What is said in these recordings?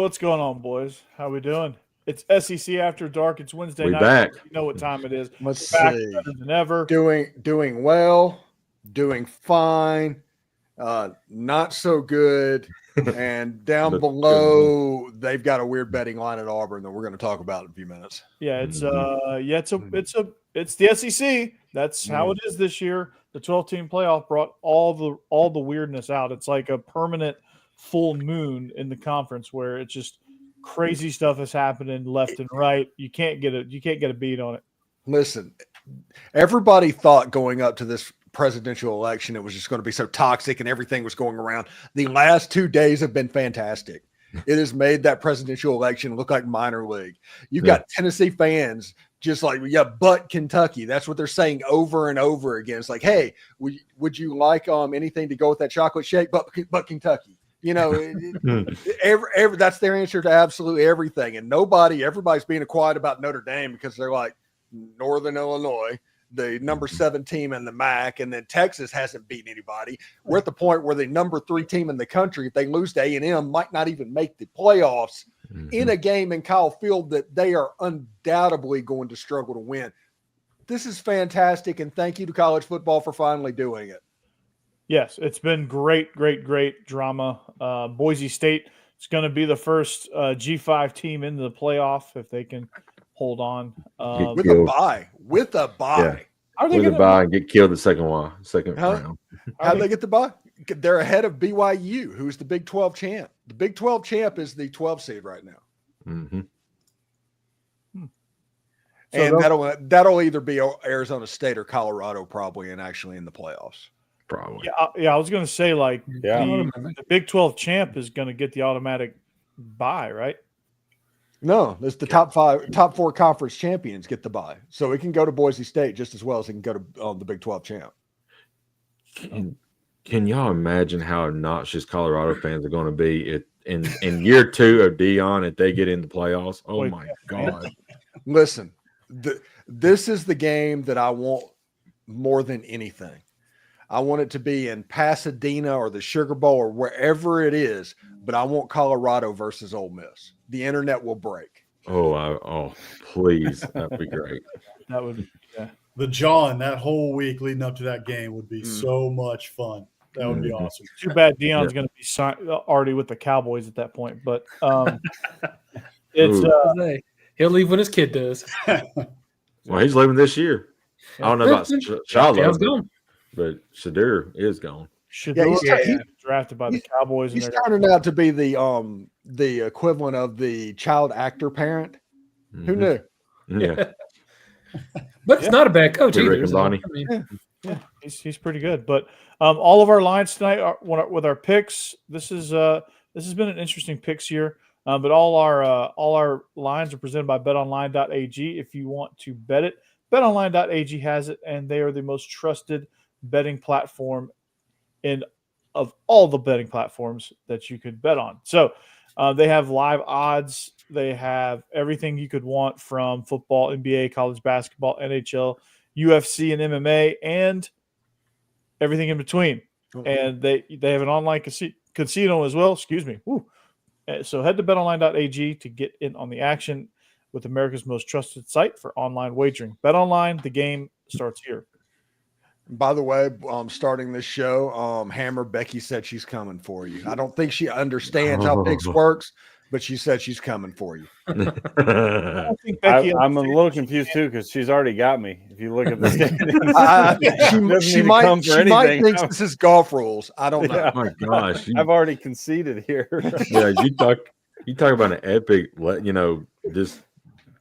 what's going on, boys? How we doing? It's SEC After Dark. It's Wednesday night. Back. You know what time it is. Let's Back see. better than ever. Doing well, doing fine, not so good, and down below they've got a weird betting line at Auburn that we're going to talk about in a few minutes. Yeah, it's the SEC. That's how it is this year. The 12-team playoff brought all the weirdness out. It's like a permanent full moon in the conference where it's just crazy stuff is happening left and right. You can't get a beat on it. Listen, everybody thought going up to this presidential election it was just going to be so toxic and everything was going around. The last 2 days have been fantastic. It has made that presidential election look like minor league. You've got Tennessee fans just like, but Kentucky. That's what they're saying over and over again. It's like, hey, would you like anything to go with that chocolate shake? But Kentucky. You know, that's their answer to absolutely everything. And everybody's being quiet about Notre Dame because they're like Northern Illinois, the number 7 team in the MAC, and then Texas hasn't beaten anybody. We're at the point where the number 3 team in the country, if they lose to A&M, might not even make the playoffs in a game in Kyle Field that they are undoubtedly going to struggle to win. This is fantastic, and thank you to college football for finally doing it. Yes, it's been great drama. Boise State is going to be the first G5 team into the playoff if they can hold on. With a bye. Yeah. Are they with a bye and get killed the second round. How'd they get the bye? They're ahead of BYU, who's the Big 12 champ. The Big 12 champ is the 12 seed right now. Mm-hmm. And that'll either be Arizona State or Colorado probably and actually in the playoffs. Probably. Yeah, I was going to say the Big 12 champ is going to get the automatic bye, right? No, it's the top 4 conference champions get the bye. So it can go to Boise State just as well as it can go to the Big 12 champ. Can y'all imagine how obnoxious Colorado fans are going to be in year 2 of Dion if they get in the playoffs? Oh, my God. Listen, this is the game that I want more than anything. I want it to be in Pasadena or the Sugar Bowl or wherever it is, but I want Colorado versus Ole Miss. The internet will break. Oh, please. That'd be great. That would The John, that whole week leading up to that game would be so much fun. That would be awesome. Too bad Dion's going to be already with the Cowboys at that point, but it's he'll leave when his kid does. Well, he's leaving this year. I don't know about Shiloh, gone. but Shadur is gone. He's drafted by the Cowboys. He's turning out to be the equivalent of the child actor parent. Mm-hmm. Who knew? Yeah. But it's not a bad coach either. Rick and Bonnie. Yeah, he's pretty good. But all of our lines tonight are with our picks. This has been an interesting picks year. But all our lines are presented by betonline.ag. If you want to bet it, betonline.ag has it, and they are the most trusted betting platform of all the betting platforms that you could bet on. So they have live odds. They have everything you could want from football, NBA, college basketball, NHL, UFC, and MMA, and everything in between. Mm-hmm. And they have an online casino as well. Excuse me. Woo. So head to betonline.ag to get in on the action with America's most trusted site for online wagering. BetOnline, the game starts here. By the way, starting this show, Hammer Becky said she's coming for you. I don't think she understands how picks works, but she said she's coming for you. I think I'm a little confused too because she's already got me. If you look at the standings, she might think this is golf rules. I don't know. Yeah. Oh my gosh, I've already conceded here. Yeah, you talk about an epic, this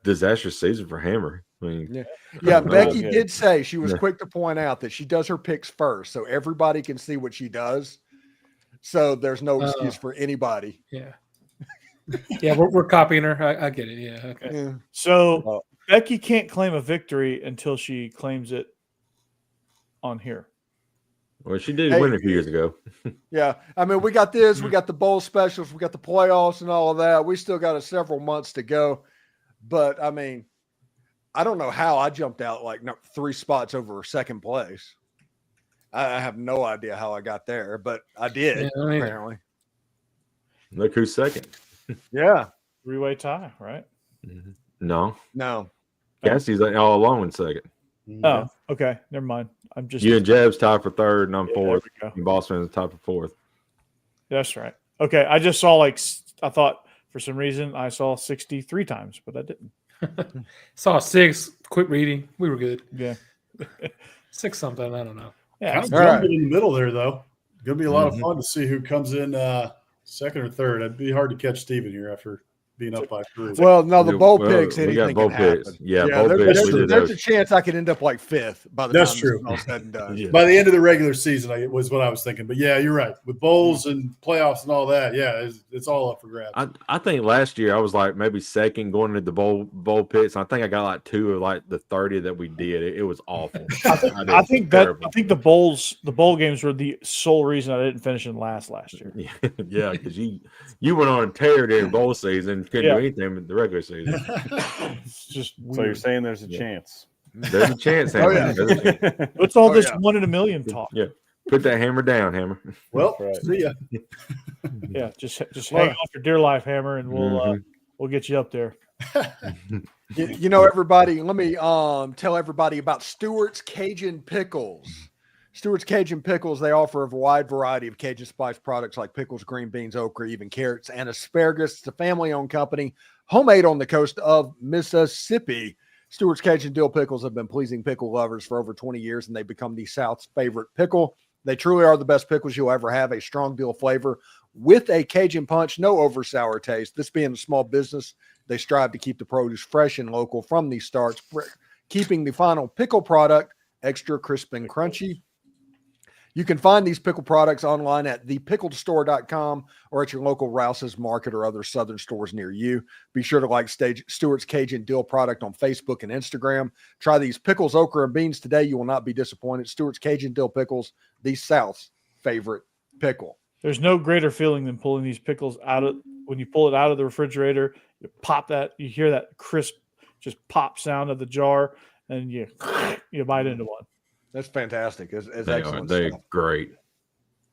disastrous season for Hammer. I mean, yeah. Becky did say she was quick to point out that she does her picks first, so everybody can see what she does. So there's no excuse for anybody. Yeah. Yeah, we're copying her. I get it. Yeah. Okay. Yeah. So Becky can't claim a victory until she claims it on here. Well, she did win a few years ago. Yeah. I mean, we got this, we got the bowl specials, we got the playoffs and all of that. We still got several months to go. But I mean, I don't know how I jumped out like 3 spots over second place. I have no idea how I got there, but I did, apparently. Look who's second. Yeah. Three-way tie, right? No, No. Cassie's all alone in second. Oh, okay. Never mind. I'm just. You and Jeb's tied for third, and I'm Yeah, fourth. there we go. And Boston's tied for fourth. That's right. Okay. I just saw I thought for some reason I saw 63 times, but I didn't. Saw 6. Quit reading. We were good. Yeah. 6 something. I don't know. Yeah. Kind of All right. jumping in the middle there, though. Going to be a lot of fun to see who comes in second or third. It'd be hard to catch Steven here after being up by 3. Well, no, the bowl picks, we got anything bowl can picks. happen. Yeah, bowl picks. There's a chance I could end up like 5th by the That's time true. this is all said and done. Yeah. By the end of the regular season, it was what I was thinking. But yeah, you're right. With bowls and playoffs and all that, yeah, it's all up for grabs. I think last year I was like maybe second going into the bowl picks. I think I got like 2 of like the 30 that we did. It was awful. I think the bowl games were the sole reason I didn't finish in last year. Yeah, because you went on a tear during bowl season, couldn't do anything in the regular season. It's just weird. So you're saying there's a chance? There's a chance. Oh, Hammer. yeah. There's a chance. What's all this yeah. 1 in a million talk? Yeah. Put that hammer down, Hammer. Well, Right. see ya. Yeah, just hang on for dear life, Hammer, and Mhm. we'll get you up there. You know, everybody, let me tell everybody about Stewart's Cajun Pickles. Stewart's Cajun Pickles, they offer a wide variety of Cajun spice products like pickles, green beans, okra, even carrots, and asparagus. It's a family-owned company, homemade on the coast of Mississippi. Stewart's Cajun Dill Pickles have been pleasing pickle lovers for over 20 years, and they've become the South's favorite pickle. They truly are the best pickles you'll ever have, a strong dill flavor with a Cajun punch, no over sour taste. This being a small business, they strive to keep the produce fresh and local from the starts, keeping the final pickle product extra crisp and crunchy. You can find these pickle products online at thepickledstore.com or at your local Rouse's Market or other Southern stores near you. Be sure to like Stewart's Cajun Dill product on Facebook and Instagram. Try these pickles, okra, and beans today. You will not be disappointed. Stewart's Cajun Dill Pickles, the South's favorite pickle. There's no greater feeling than pulling these pickles when you pull it out of the refrigerator. You pop that, you hear that crisp, just pop sound of the jar, and you bite into one. That's fantastic. It's They excellent. are. They're Stuff. great.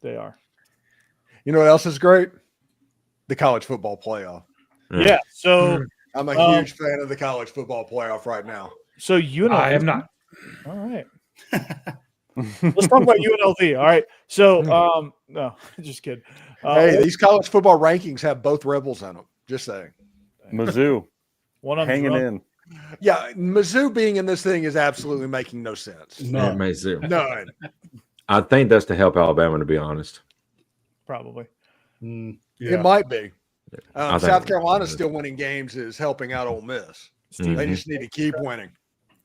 They are. You know what else is great? The college football playoff. Yeah. So I'm a huge fan of the college football playoff right now. so UNLV. I am not. All right. Let's talk about UNLV. All right. So no, just kidding. Hey, these college football rankings have both Rebels in them. Just saying. Mizzou one on hanging in. Yeah, Mizzou being in this thing is absolutely making no sense. It may zero. None. I think that's to help Alabama, to be honest. Probably. Yeah. It might be. I think South it Carolina's is. still winning games is helping out Ole Miss. Steve, They just need to keep winning.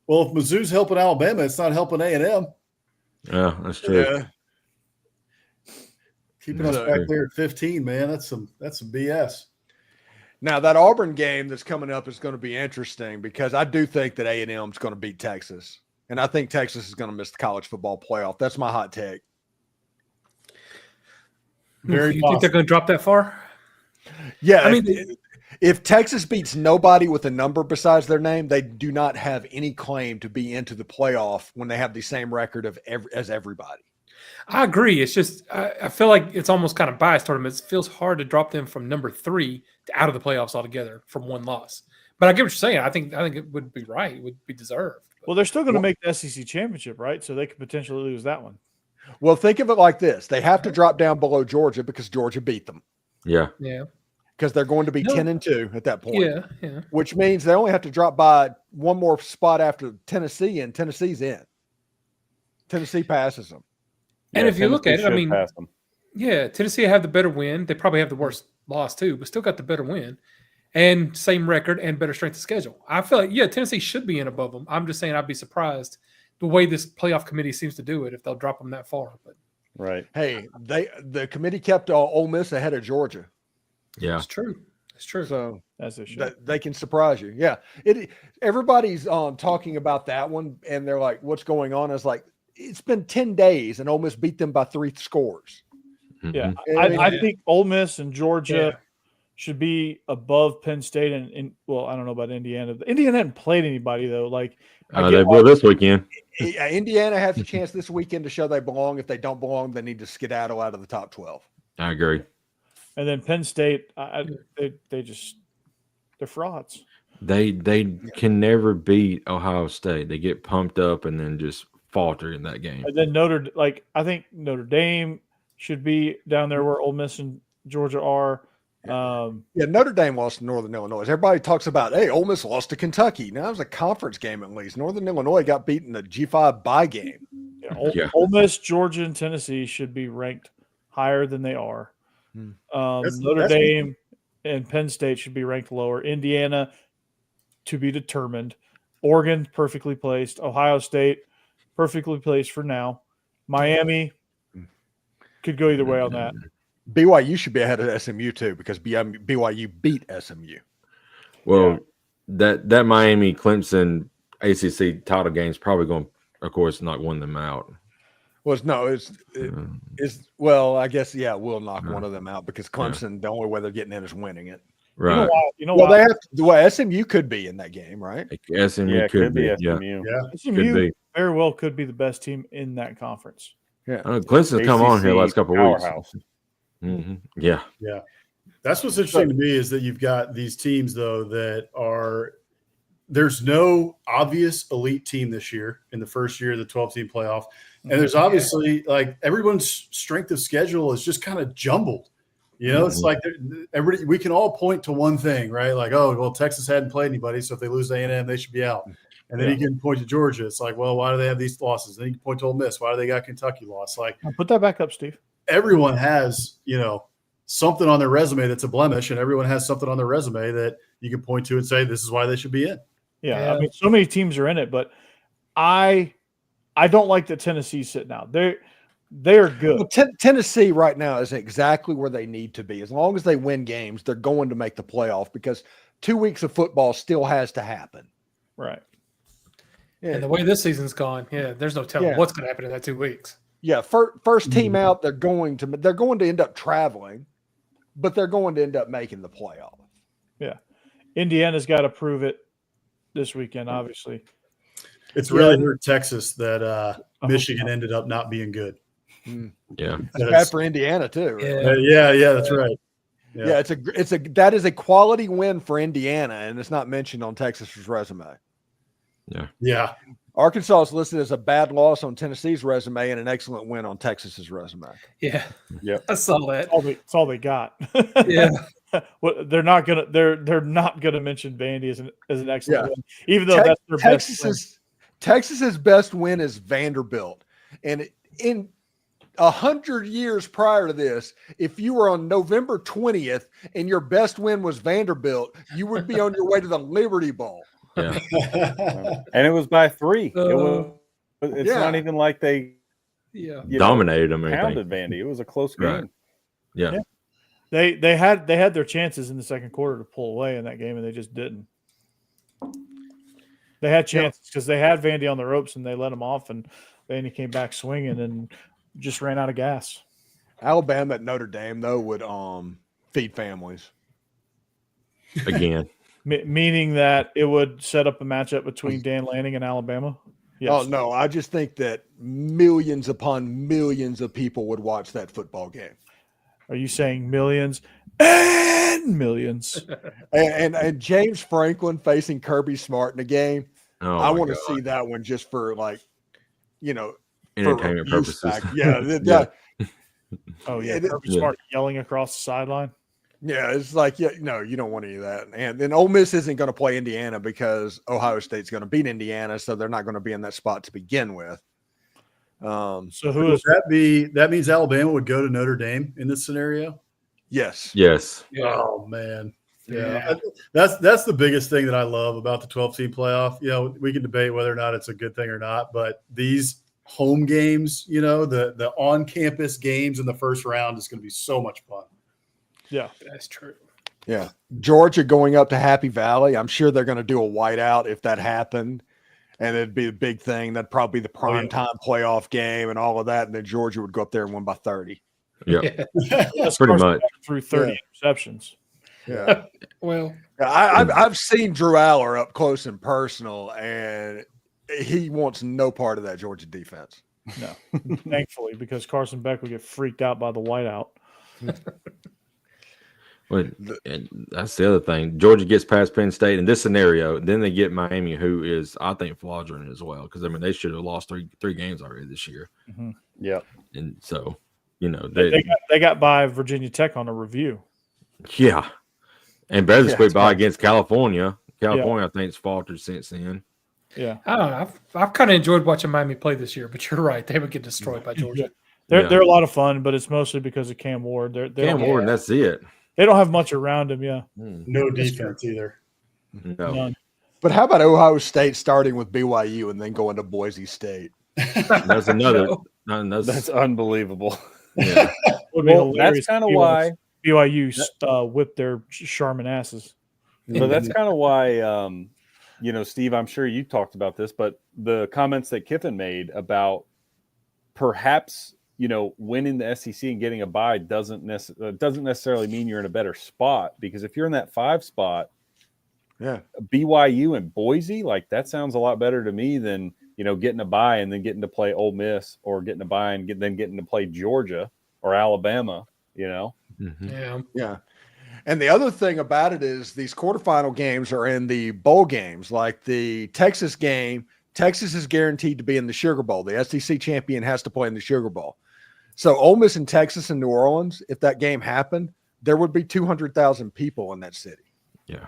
Well, if Mizzou's helping Alabama, it's not helping A&M. Yeah, that's true. Yeah. Keeping us back there at 15, man, that's some BS. Now that Auburn game that's coming up is going to be interesting because I do think that A&M is going to beat Texas, and I think Texas is going to miss the college football playoff. That's my hot take. Very You think they're going to drop that far? Yeah, I mean, if Texas beats nobody with a number besides their name, they do not have any claim to be into the playoff when they have the same record as everybody. I agree. It's just I feel like it's almost kind of biased toward them. It feels hard to drop them from number 3 to out of the playoffs altogether from one loss. But I get what you're saying. I think it would be right. It would be deserved. well, they're still going to make the SEC championship, right? So they could potentially lose that one. Well, think of it like this. They have to drop down below Georgia because Georgia beat them Yeah. Yeah. because they're going to be No. 10-2 at that point. Yeah. Yeah. Which means they only have to drop by one more spot after Tennessee, and Tennessee's in. Tennessee passes them. And if you look at it, I Tennessee mean, should pass them. yeah, Tennessee have the better win. They probably have the worst loss too, but still got the better win and same record and better strength of schedule. I feel like, yeah, Tennessee should be in above them. I'm just saying I'd be surprised the way this playoff committee seems to do it if they'll drop them that far. But Right. Hey, the committee kept Ole Miss ahead of Georgia, Yeah. it's true. It's true. so As they should. they can surprise you. Yeah, everybody's talking about that one, and they're like, "What's going on?" It's like it's been 10 days, and Ole Miss beat them by 3 scores. Yeah, Mhm. I think Ole Miss and Georgia should be above Penn State and well, I don't know about Indiana. Indiana hadn't played anybody though. Like They will this weekend. Yeah, Indiana has a chance this weekend to show they belong. If they don't belong, they need to skedaddle out of the top 12. I agree. And then Penn State, they're frauds. They can never beat Ohio State. They get pumped up and then just falter in that game. And then I think Notre Dame should be down there where Ole Miss and Georgia are. Notre Dame lost to Northern Illinois. Everybody talks about, hey, Ole Miss lost to Kentucky. Now it was a conference game at least. Northern Illinois got beaten in the G5 bye game. Ole Miss, Georgia, and Tennessee should be ranked higher than they are. Notre Dame and Penn State should be ranked lower. Indiana, to be determined. Oregon, perfectly placed. Ohio State, perfectly placed for now. Miami could go either way on that. BYU should be ahead of SMU too because BYU beat SMU. Well, that Miami Clemson ACC title game is probably going, of course, not win them out. Well, I guess we'll knock one of them out because Clemson, the only way they're getting in is winning it. Right. They have to. SMU could be in that game, right? SMU could be. SMU. SMU very well could be the best team in that conference. Yeah. Clemson's come on here last couple of weeks. Mm-hmm. Yeah. That's what's interesting to me is that you've got these teams though that there's no obvious elite team this year in the first year of the 12-team playoff, and there's obviously like everyone's strength of schedule is just kind of jumbled. It's like we can all point to one thing, right? Like, oh, well, Texas hadn't played anybody, so if they lose A&M, they should be out. And then you can point to Georgia. It's like, well, why do they have these losses? Then you can point to Ole Miss. Why do they got Kentucky loss? Like, put that back up, Steve. Everyone has, something on their resume that's a blemish, and everyone has something on their resume that you can point to and say, this is why they should be in. Yeah. I mean, so many teams are in it, but I don't like that Tennessee's sitting out. They're good. Well, Tennessee right now is exactly where they need to be. As long as they win games, they're going to make the playoff because 2 weeks of football still has to happen. Right. Yeah. And the way this season's gone, there's no telling what's going to happen in that 2 weeks. Yeah, first team out, they're going to end up traveling, but they're going to end up making the playoff. Yeah. Indiana's got to prove it this weekend, obviously. It's really hurt Texas that Michigan ended up not being good. Yeah. That's bad for Indiana too. Right? Yeah, that's right. Yeah, that is a quality win for Indiana, and it's not mentioned on Texas's resume. Yeah. Arkansas is listed as a bad loss on Tennessee's resume and an excellent win on Texas's resume. Yeah. I saw that. That's all they got. Yeah. They're not gonna mention Vandy as an excellent win, even though that's their best win. Texas's best win is Vanderbilt, and in 100 years prior to this, if you were on November 20th and your best win was Vanderbilt, you would be on your way to the Liberty Bowl. Yeah. And it was by 3. It's not even like they dominated them or pounded Vandy. It was a close game. Right. Yeah. They had their chances in the second quarter to pull away in that game, and they just didn't. They had chances because they had Vandy on the ropes and they let them off, and Vandy came back swinging and just ran out of gas. Alabama at Notre Dame though would feed families again. Meaning that it would set up a matchup between Dan Lanning and Alabama? Yes. Oh, no. I just think that millions upon millions of people would watch that football game. Are you saying millions and millions? and James Franklin facing Kirby Smart in the game. Oh, I want to see that one just for entertainment purposes. Yeah. Oh, yeah. Kirby Smart yelling across the sideline. Yeah, it's like, no, you don't want any of that. And then Ole Miss isn't going to play Indiana because Ohio State's going to beat Indiana, so they're not going to be in that spot to begin with. So who would that be? That means Alabama would go to Notre Dame in this scenario? Yes. Yeah. Oh, man. Yeah. That's the biggest thing that I love about the 12-team playoff. We can debate whether or not it's a good thing or not, but these home games, the on-campus games in the first round is going to be so much fun. Yeah, that's true. Yeah. Georgia going up to Happy Valley. I'm sure they're going to do a whiteout if that happened. And it'd be a big thing. That'd probably be the prime time playoff game and all of that. And then Georgia would go up there and win by 30. Yeah. Pretty much. Through 30 interceptions. Yeah. Well, I've seen Drew Aller up close and personal, and he wants no part of that Georgia defense. No, thankfully, because Carson Beck would get freaked out by the whiteout. And that's the other thing. Georgia gets past Penn State in this scenario, then they get Miami, who is, I think, fraudulent as well. Because they should have lost three games already this year. Mm-hmm. Yeah, and so they got by Virginia Tech on a review. Yeah, and better squeak by against California. California, I think, has faltered since then. Yeah, I don't know. I've kind of enjoyed watching Miami play this year, but you're right; they would get destroyed by Georgia. They're a lot of fun, but it's mostly because of Cam Ward. Cam Ward, and that's it. They don't have much around him. Yeah, no defense either. No. None. But how about Ohio State starting with BYU and then going to Boise State? That's another. That's unbelievable. Yeah. Well, that's kind of why BYU whipped their Charmin asses. But that's kind of why, Steve, I'm sure you talked about this, but the comments that Kiffin made about perhaps, winning the SEC and getting a bye doesn't necessarily mean you're in a better spot, because if you're in that 5 spot, BYU and Boise, like that sounds a lot better to me than, getting a bye and then getting to play Ole Miss, or getting a bye and then getting to play Georgia or Alabama, Mm-hmm. Yeah. And the other thing about it is these quarterfinal games are in the bowl games. Like the Texas game, Texas is guaranteed to be in the Sugar Bowl. The SEC champion has to play in the Sugar Bowl. So Ole Miss and Texas and New Orleans, if that game happened, there would be 200,000 people in that city. Yeah.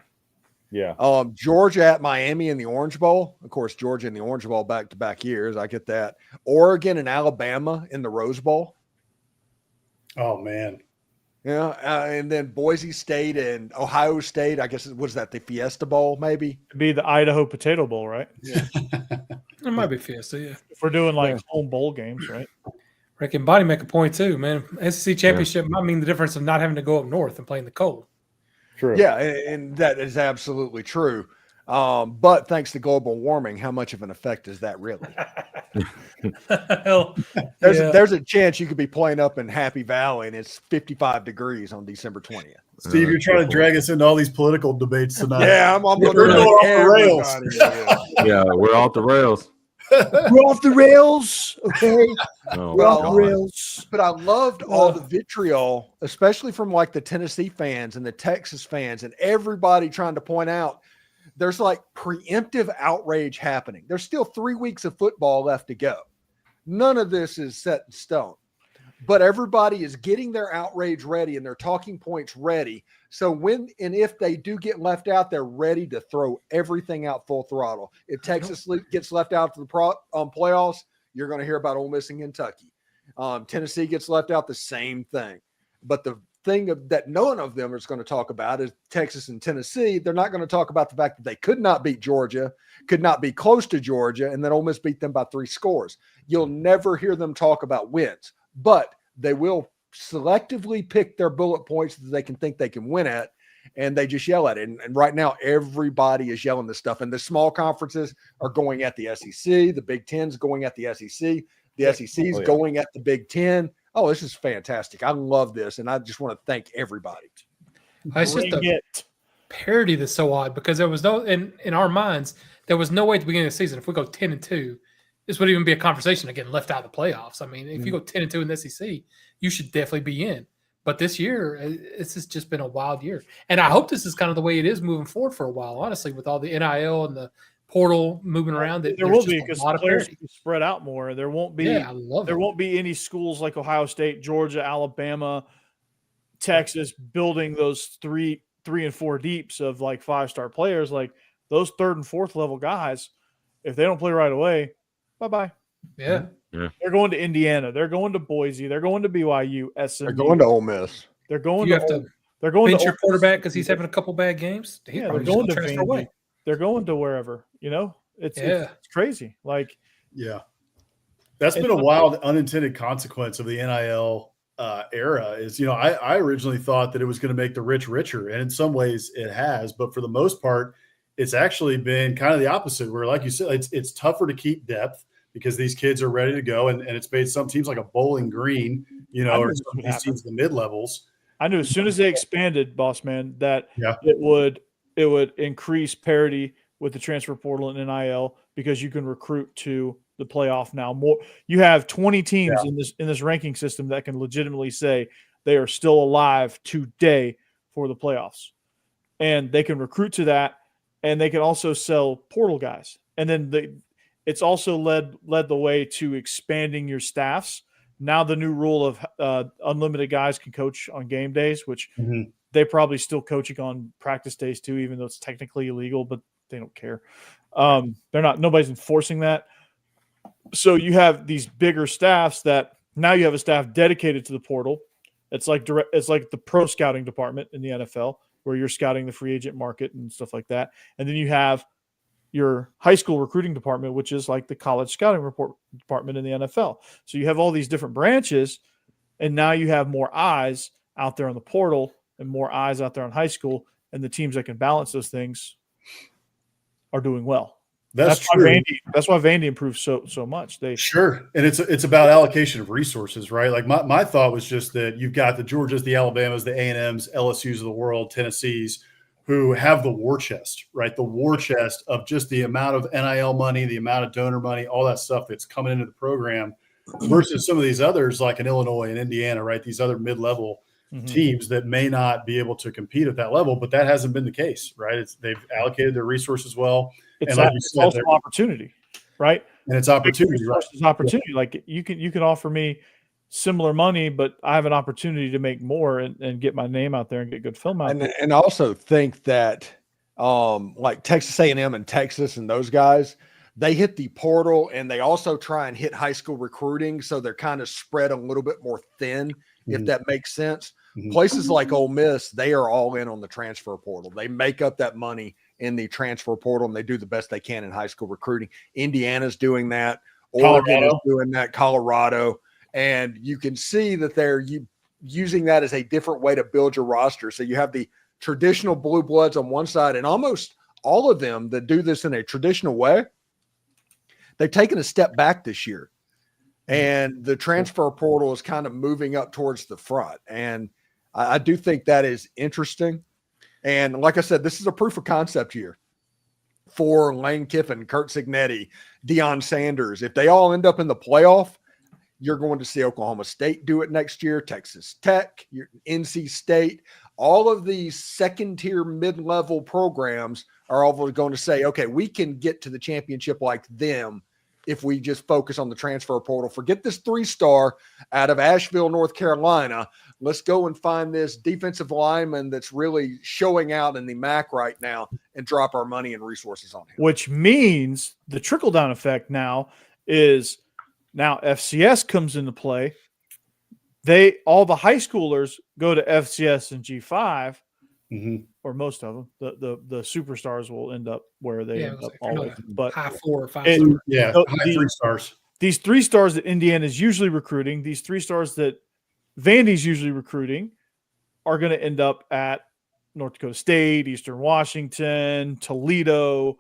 Yeah. Georgia at Miami in the Orange Bowl. Of course, Georgia in the Orange Bowl back-to-back years. I get that. Oregon and Alabama in the Rose Bowl. Oh, man. Yeah, and then Boise State and Ohio State, I guess, was that the Fiesta Bowl, maybe? It'd be the Idaho Potato Bowl, right? Yeah. It might be Fiesta, yeah. If we're doing like home bowl games, right? Rick and Bonnie make a point too, man. SEC championship might mean the difference of not having to go up north and play in the cold. True. Yeah, and that is absolutely true. But thanks to global warming, how much of an effect is that really? There's a chance you could be playing up in Happy Valley and it's 55 degrees on December 20th. Steve, you're trying to drag us into all these political debates tonight. Yeah, I'm going off the rails. Yeah, we're off the rails. We're off the rails. Okay. Oh, We're off the God. rails. But I loved all the vitriol, especially from like the Tennessee fans and the Texas fans and everybody trying to point out there's like preemptive outrage happening. There's still 3 weeks of football left to go. None of this is set in stone, but everybody is getting their outrage ready and their talking points ready. So when and if they do get left out, they're ready to throw everything out full throttle. If Texas gets left out for the playoffs, you're going to hear about Ole Miss and Kentucky. Tennessee gets left out, the same thing. But the thing that none of them is going to talk about is Texas and Tennessee. They're not going to talk about the fact that they could not beat Georgia, could not be close to Georgia, and then Ole Miss beat them by 3 scores. You'll never hear them talk about wins, but they will selectively pick their bullet points that they can think they can win at, and they just yell at it. And right now, everybody is yelling this stuff, and the small conferences are going at the SEC. The Big Ten's going at the SEC. The SEC's going at the Big Ten. Oh, this is fantastic. I love this, and I just want to thank everybody. It's just a parody that's so odd because there was no in our minds, there was no way at the beginning of the season, if we go 10-2, this would even be a conversation of getting left out of the playoffs. I mean, if you go 10-2 in the SEC, you should definitely be in. But this year, this has just been a wild year. And I hope this is kind of the way it is moving forward for a while, honestly, with all the NIL and the portal moving around. There will be, because players will be spread out more. There won't be won't be any schools like Ohio State, Georgia, Alabama, Texas building those three and four deeps of like 5-star players. Like those 3rd and 4th level guys, if they don't play right away, bye-bye. Yeah. They're going to Indiana. They're going to Boise. They're going to BYU. SMU. They're going to Ole Miss. They're going you to. Have to they're going bench to your quarterback because he's having a couple bad games. Yeah, they're going to transfer away. They're going to wherever. It's crazy. Like, yeah, that's been a wild unintended consequence of the NIL era. Is I originally thought that it was going to make the rich richer, and in some ways it has, but for the most part, it's actually been kind of the opposite. Where, like you said, it's tougher to keep depth because these kids are ready to go, and it's made some teams like a Bowling Green, or some of these teams the mid levels. I knew as soon as they expanded, boss man, that it would increase parity with the transfer portal and NIL because you can recruit to the playoff now. More, you have 20 teams in this ranking system that can legitimately say they are still alive today for the playoffs, and they can recruit to that, and they can also sell portal guys, and then it's also led the way to expanding your staffs. Now the new rule of unlimited guys can coach on game days, which they probably still coaching on practice days too, even though it's technically illegal, but they don't care. Nobody's enforcing that. So you have these bigger staffs that now you have a staff dedicated to the portal. It's like the pro scouting department in the NFL, where you're scouting the free agent market and stuff like that. And then you have your high school recruiting department, which is like the college scouting report department in the NFL. So you have all these different branches, and now you have more eyes out there on the portal and more eyes out there on high school, and the teams that can balance those things are doing well. That's true. That's why Vandy improved so much. Sure. And it's about allocation of resources, right? Like my thought was just that you've got the Georgias, the Alabamas, the A&Ms, LSUs of the world, Tennessees, who have the war chest, right? The war chest of just the amount of NIL money, the amount of donor money, all that stuff that's coming into the program versus some of these others like in Illinois and Indiana, right? These other mid-level teams that may not be able to compete at that level, but that hasn't been the case, right? They've allocated their resources well. It's also opportunity, right? And it's opportunity, right? It's opportunity. Like you can offer me similar money, but I have an opportunity to make more and get my name out there and get good film out there. And I also think that like Texas A&M and Texas and those guys, they hit the portal and they also try and hit high school recruiting. So they're kind of spread a little bit more thin, if that makes sense. Places like Ole Miss, they are all in on the transfer portal. They make up that money in the transfer portal and they do the best they can in high school recruiting. Indiana's doing that. Oregon is doing that. Colorado. And you can see that they're using that as a different way to build your roster. So you have the traditional blue bloods on one side, and almost all of them that do this in a traditional way, they've taken a step back this year. And the transfer portal is kind of moving up towards the front. And I do think that is interesting. And like I said, this is a proof of concept year for Lane Kiffin, Kurt Signetti, Deion Sanders. If they all end up in the playoff, you're going to see Oklahoma State do it next year, Texas Tech, NC State. All of these second-tier mid-level programs are all going to say, okay, we can get to the championship like them if we just focus on the transfer portal. Forget this 3-star out of Asheville, North Carolina. Let's go and find this defensive lineman that's really showing out in the MAC right now and drop our money and resources on him. Which means the trickle-down effect now is – now FCS comes into play. All the high schoolers go to FCS and G5, or most of them. The superstars will end up where they end up always. But high 4 or 5 high 3 stars. These 3 stars that Indiana is usually recruiting, these 3 stars that Vandy's usually recruiting, are going to end up at North Dakota State, Eastern Washington, Toledo,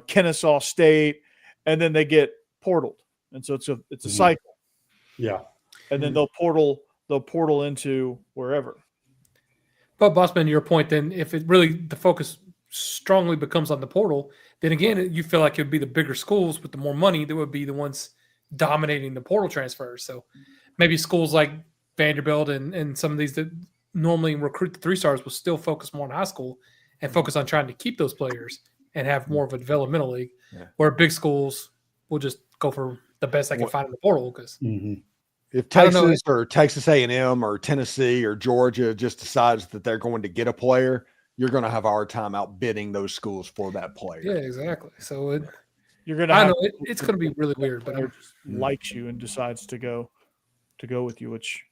Kennesaw State, and then they get portaled. And so it's a cycle. Yeah. And then they'll portal into wherever. But Bossman, your point, then if it really the focus strongly becomes on the portal, then again you feel like it would be the bigger schools with the more money that would be the ones dominating the portal transfers. So maybe schools like Vanderbilt and some of these that normally recruit the 3-stars will still focus more on high school and focus on trying to keep those players and have more of a developmental league, where big schools will just go for the best they can find in the portal. Because if Texas or Texas A&M or Tennessee or Georgia just decides that they're going to get a player, you're going to have a hard time outbidding those schools for that player. Yeah, exactly. So you're going to. It's going to be really weird, but likes you and decides to go with you, which.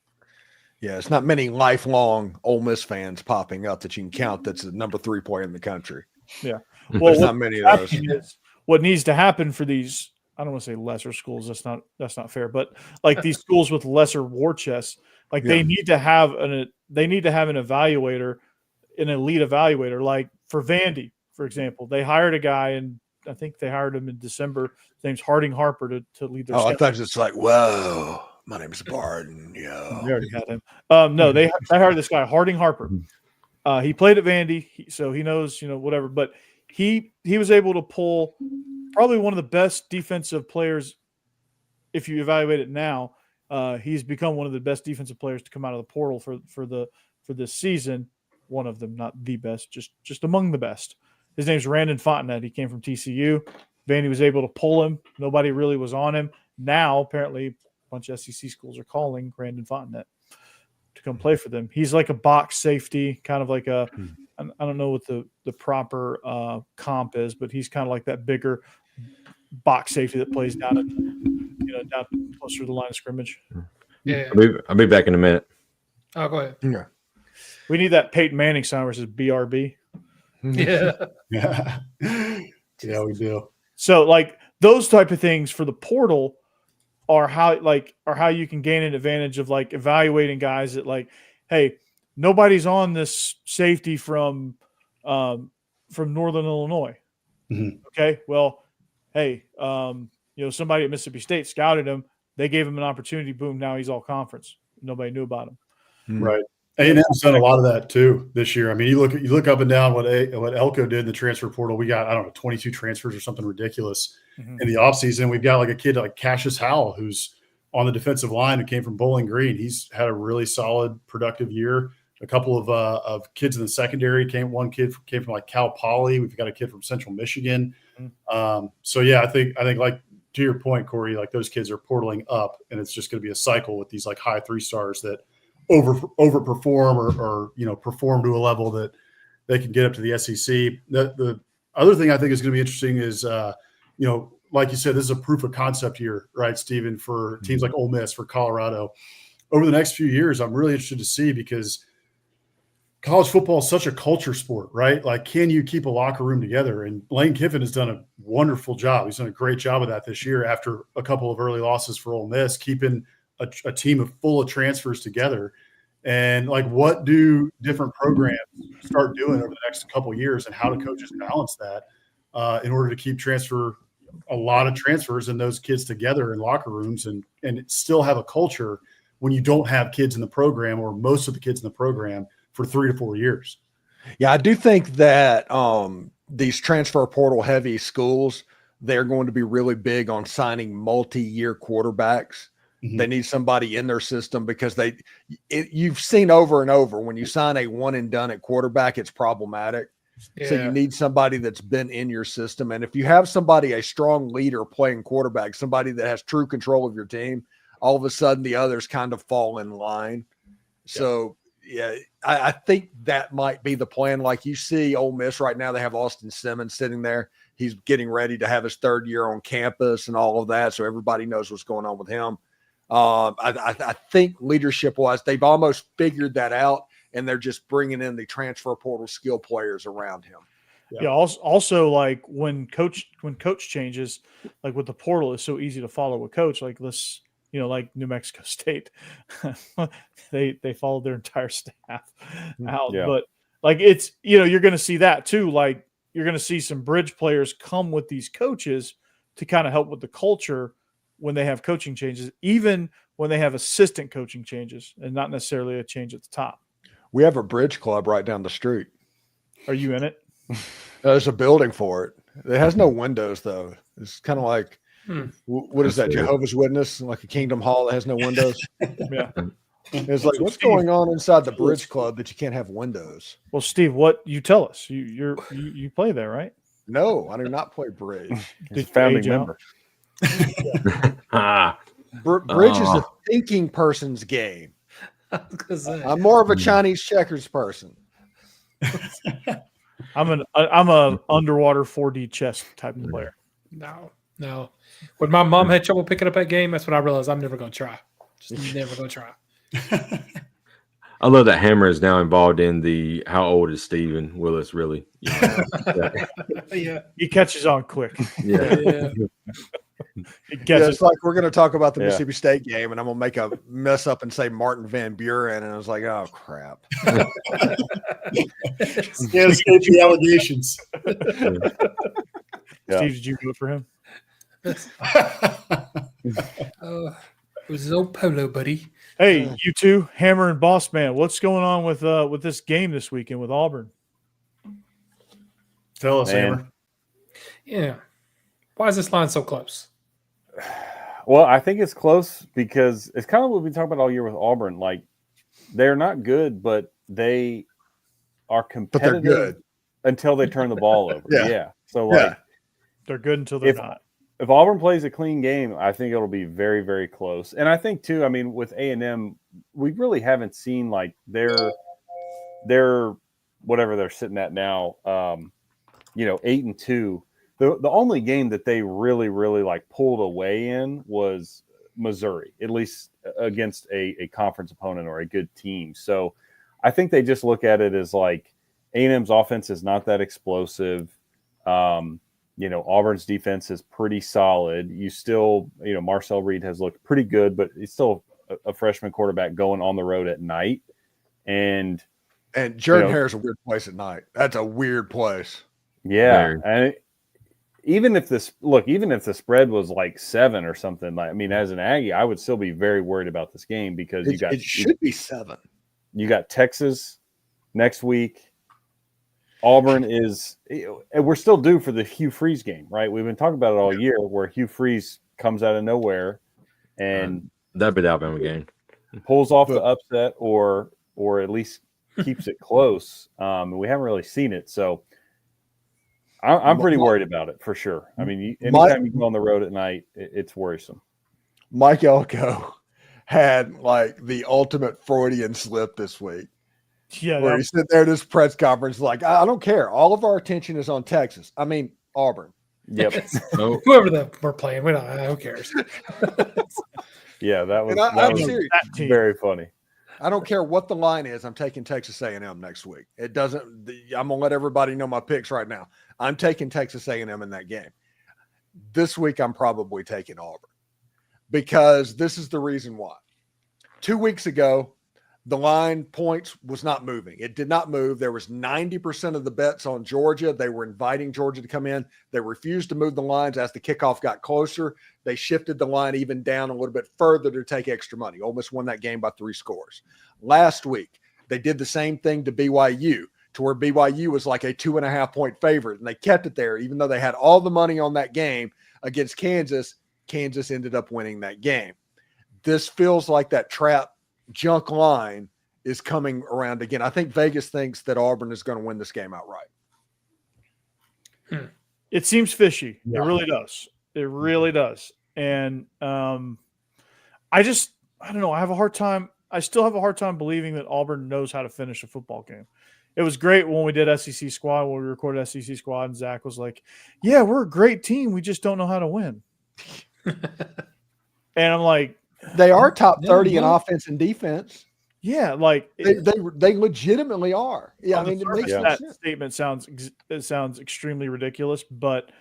Yeah, it's not many lifelong Ole Miss fans popping up that you can count. That's the number 3 player in the country. Yeah, well, there's not many of those. What needs to happen for these. I don't want to say lesser schools. That's not fair. But like these schools with lesser war chests, like they need to have an evaluator, an elite evaluator. Like for Vandy, for example, they hired a guy, and I think they hired him in December. His name's Harding Harper to lead their. I thought it's like, whoa, my name's Barton. Yeah, we already had him. No, they hired this guy, Harding Harper. He played at Vandy, so he knows whatever. But he was able to pull probably one of the best defensive players. If you evaluate it now, he's become one of the best defensive players to come out of the portal for this season. one of them, not the best, just among the best. His name's Randon Fontenette. He came from TCU. Vandy was able to pull him. Nobody really was on him. Now, apparently, a bunch of SEC schools are calling Randon Fontenette to come play for them. He's like a box safety, kind of like a I don't know what the proper comp is, but he's kind of like that bigger box safety that plays down closer to the line of scrimmage. Yeah. I'll be back in a minute. Oh, go ahead. Yeah. We need that Peyton Manning sign where it says BRB. Yeah. Yeah. Yeah, we do. So like those type of things for the portal are how you can gain an advantage of like evaluating guys that like, hey, nobody's on this safety from Northern Illinois. Mhm. Okay, well, hey, somebody at Mississippi State scouted him. They gave him an opportunity. Boom! Now he's all conference. Nobody knew about him. Right. A&M's done a lot of that too this year. I mean, you look up and down what Elko did in the transfer portal. We got, I don't know, 22 transfers or something ridiculous in the offseason. We've got like a kid like Cassius Howell who's on the defensive line who came from Bowling Green. He's had a really solid, productive year. A couple of kids in the secondary one kid came from like Cal Poly. We've got a kid from Central Michigan. So yeah, I think like to your point, Corey, like those kids are portaling up, and it's just going to be a cycle with these like high 3-stars that overperform or perform to a level that they can get up to the SEC. The other thing I think is going to be interesting is like you said, this is a proof of concept here, right, Steven, for teams like Ole Miss, for Colorado. Over the next few years, I'm really interested to see, because college football is such a culture sport, right? Like, can you keep a locker room together? And Lane Kiffin has done a wonderful job. He's done a great job of that this year after a couple of early losses for Ole Miss, keeping a team full of transfers together. And like, what do different programs start doing over the next couple of years, and how do coaches balance that in order to keep a lot of transfers and those kids together in locker rooms and still have a culture when you don't have kids in the program, or most of the kids in the program, for 3 to 4 years. Yeah, I do think that these transfer portal heavy schools, they're going to be really big on signing multi-year quarterbacks. Mm-hmm. They need somebody in their system, because you've seen over and over, when you sign a one and done at quarterback, it's problematic. Yeah. So you need somebody that's been in your system. And if you have a strong leader playing quarterback, somebody that has true control of your team, all of a sudden the others kind of fall in line. So yeah, I think that might be the plan. Like, you see Ole Miss right now, they have Austin Simmons sitting there. He's getting ready to have his 3rd year on campus and all of that. So everybody knows what's going on with him. I think leadership-wise, they've almost figured that out, and they're just bringing in the transfer portal skill players around him. Yeah. Also, like when coach changes, like with the portal, it's so easy to follow with coach. Like like New Mexico State, they followed their entire staff out. Yeah. But like, it's you're going to see that too. Like, you're going to see some bridge players come with these coaches to kind of help with the culture when they have coaching changes, even when they have assistant coaching changes, and not necessarily a change at the top. We have a bridge club right down the street. Are you in it? There's a building for it. It has no windows, though. It's kind of like, what is that, Jehovah's Witness? Like a Kingdom Hall that has no windows? Yeah. It's like, what's going on inside the bridge club that you can't have windows? Well, Steve, what you tell us? You play there, right? No, I do not play bridge. He's a founding member. Bridge is a thinking person's game. I'm more of a Chinese checkers person. I'm a underwater 4D chess type of player. No. When my mom had trouble picking up that game, that's when I realized I'm never going to try. Just never going to try. I love that Hammer is now involved in the how old is Steven Willis really? Yeah. He catches on quick. Yeah. It's like we're going to talk about the Mississippi State game, and I'm going to make a mess up and say Martin Van Buren, and I was like, oh, crap. Can't escape the allegations. Steve, did you vote for him? It was old Polo, buddy. Hey, you two, Hammer and Boss Man, what's going on with this game this weekend with Auburn? Tell us, Man. Hammer. Yeah. Why is this line so close? Well, I think it's close because it's kind of what we talked about all year with Auburn. Like, they're not good, but they are But they're competitive good. until they turn the ball over. Yeah. Yeah. So Yeah. like They're good until they're if not. if Auburn plays a clean game, I think it'll be very, very close. And I think too, I mean, with A&M, we really haven't seen like their whatever they're sitting at now, 8-2. The only game that they really, really like pulled away in was Missouri, at least against a conference opponent or a good team. So I think they just look at it as like A&M's offense is not that explosive. Auburn's defense is pretty solid. You still, Marcel Reed has looked pretty good, but he's still a freshman quarterback going on the road at night. And Jordan-Hare is a weird place at night. That's a weird place. Yeah. And even if the spread was like 7 or something, as an Aggie, I would still be very worried about this game because it should be 7. You got Texas next week. Auburn is, and we're still due for the Hugh Freeze game, right? We've been talking about it all year, where Hugh Freeze comes out of nowhere and that'd be the Alabama game, pulls off the upset, or at least keeps it close. We haven't really seen it, so I'm pretty worried about it for sure. I mean, anytime you go on the road at night, it's worrisome. Mike Elko had like the ultimate Freudian slip this week. Yeah, where he's sitting there at his press conference like, I don't care. All of our attention is on Texas. I mean, Auburn. Yep. Whoever we're playing, we don't. Who cares? Yeah, that was, I'm serious. Very funny. I don't care what the line is. I'm taking Texas A&M next week. It doesn't. I'm gonna let everybody know my picks right now. I'm taking Texas A&M in that game. This week, I'm probably taking Auburn because this is the reason why. 2 weeks ago, the line points was not moving. It did not move. There was 90% of the bets on Georgia. They were inviting Georgia to come in. They refused to move the lines as the kickoff got closer. They shifted the line even down a little bit further to take extra money. Ole Miss won that game by 3 scores. Last week, they did the same thing to BYU, to where BYU was like a 2.5-point favorite, and they kept it there. Even though they had all the money on that game against Kansas, Kansas ended up winning that game. This feels like that trap junk line is coming around again. I think Vegas thinks that Auburn is going to win this game outright. It seems fishy. Yeah. It really does. It really does. And I don't know. I still have a hard time believing that Auburn knows how to finish a football game. It was great when we did SEC Squad, when we recorded SEC Squad, and Zach was like, yeah, we're a great team. We just don't know how to win. And I'm like, they are top 30 in offense and defense. Yeah, like they legitimately are. Yeah, I mean, it makes that sense. statement sounds extremely ridiculous, but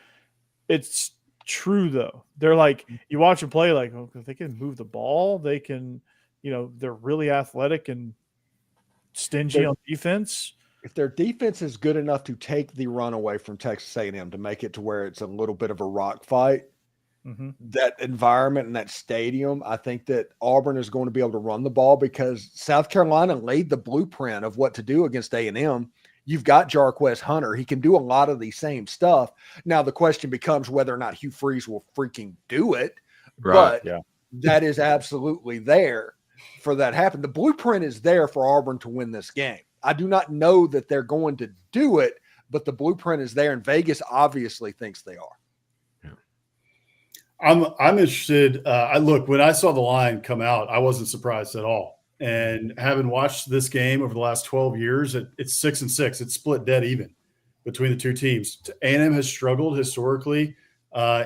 it's true though. They're like, you watch them play, like, oh, they can move the ball, they can, they're really athletic and stingy on defense. If their defense is good enough to take the run away from Texas A&M to make it to where it's a little bit of a rock fight, that environment and that stadium, I think that Auburn is going to be able to run the ball because South Carolina laid the blueprint of what to do against A&M. You've got Jarquez Hunter. He can do a lot of the same stuff. Now, the question becomes whether or not Hugh Freeze will freaking do it. Right. But that is absolutely there for that to happen. The blueprint is there for Auburn to win this game. I do not know that they're going to do it, but the blueprint is there, and Vegas obviously thinks they are. I'm interested. Look, when I saw the line come out, I wasn't surprised at all. And having watched this game over the last 12 years, it's 6-6. It's split dead even between the two teams. A&M has struggled historically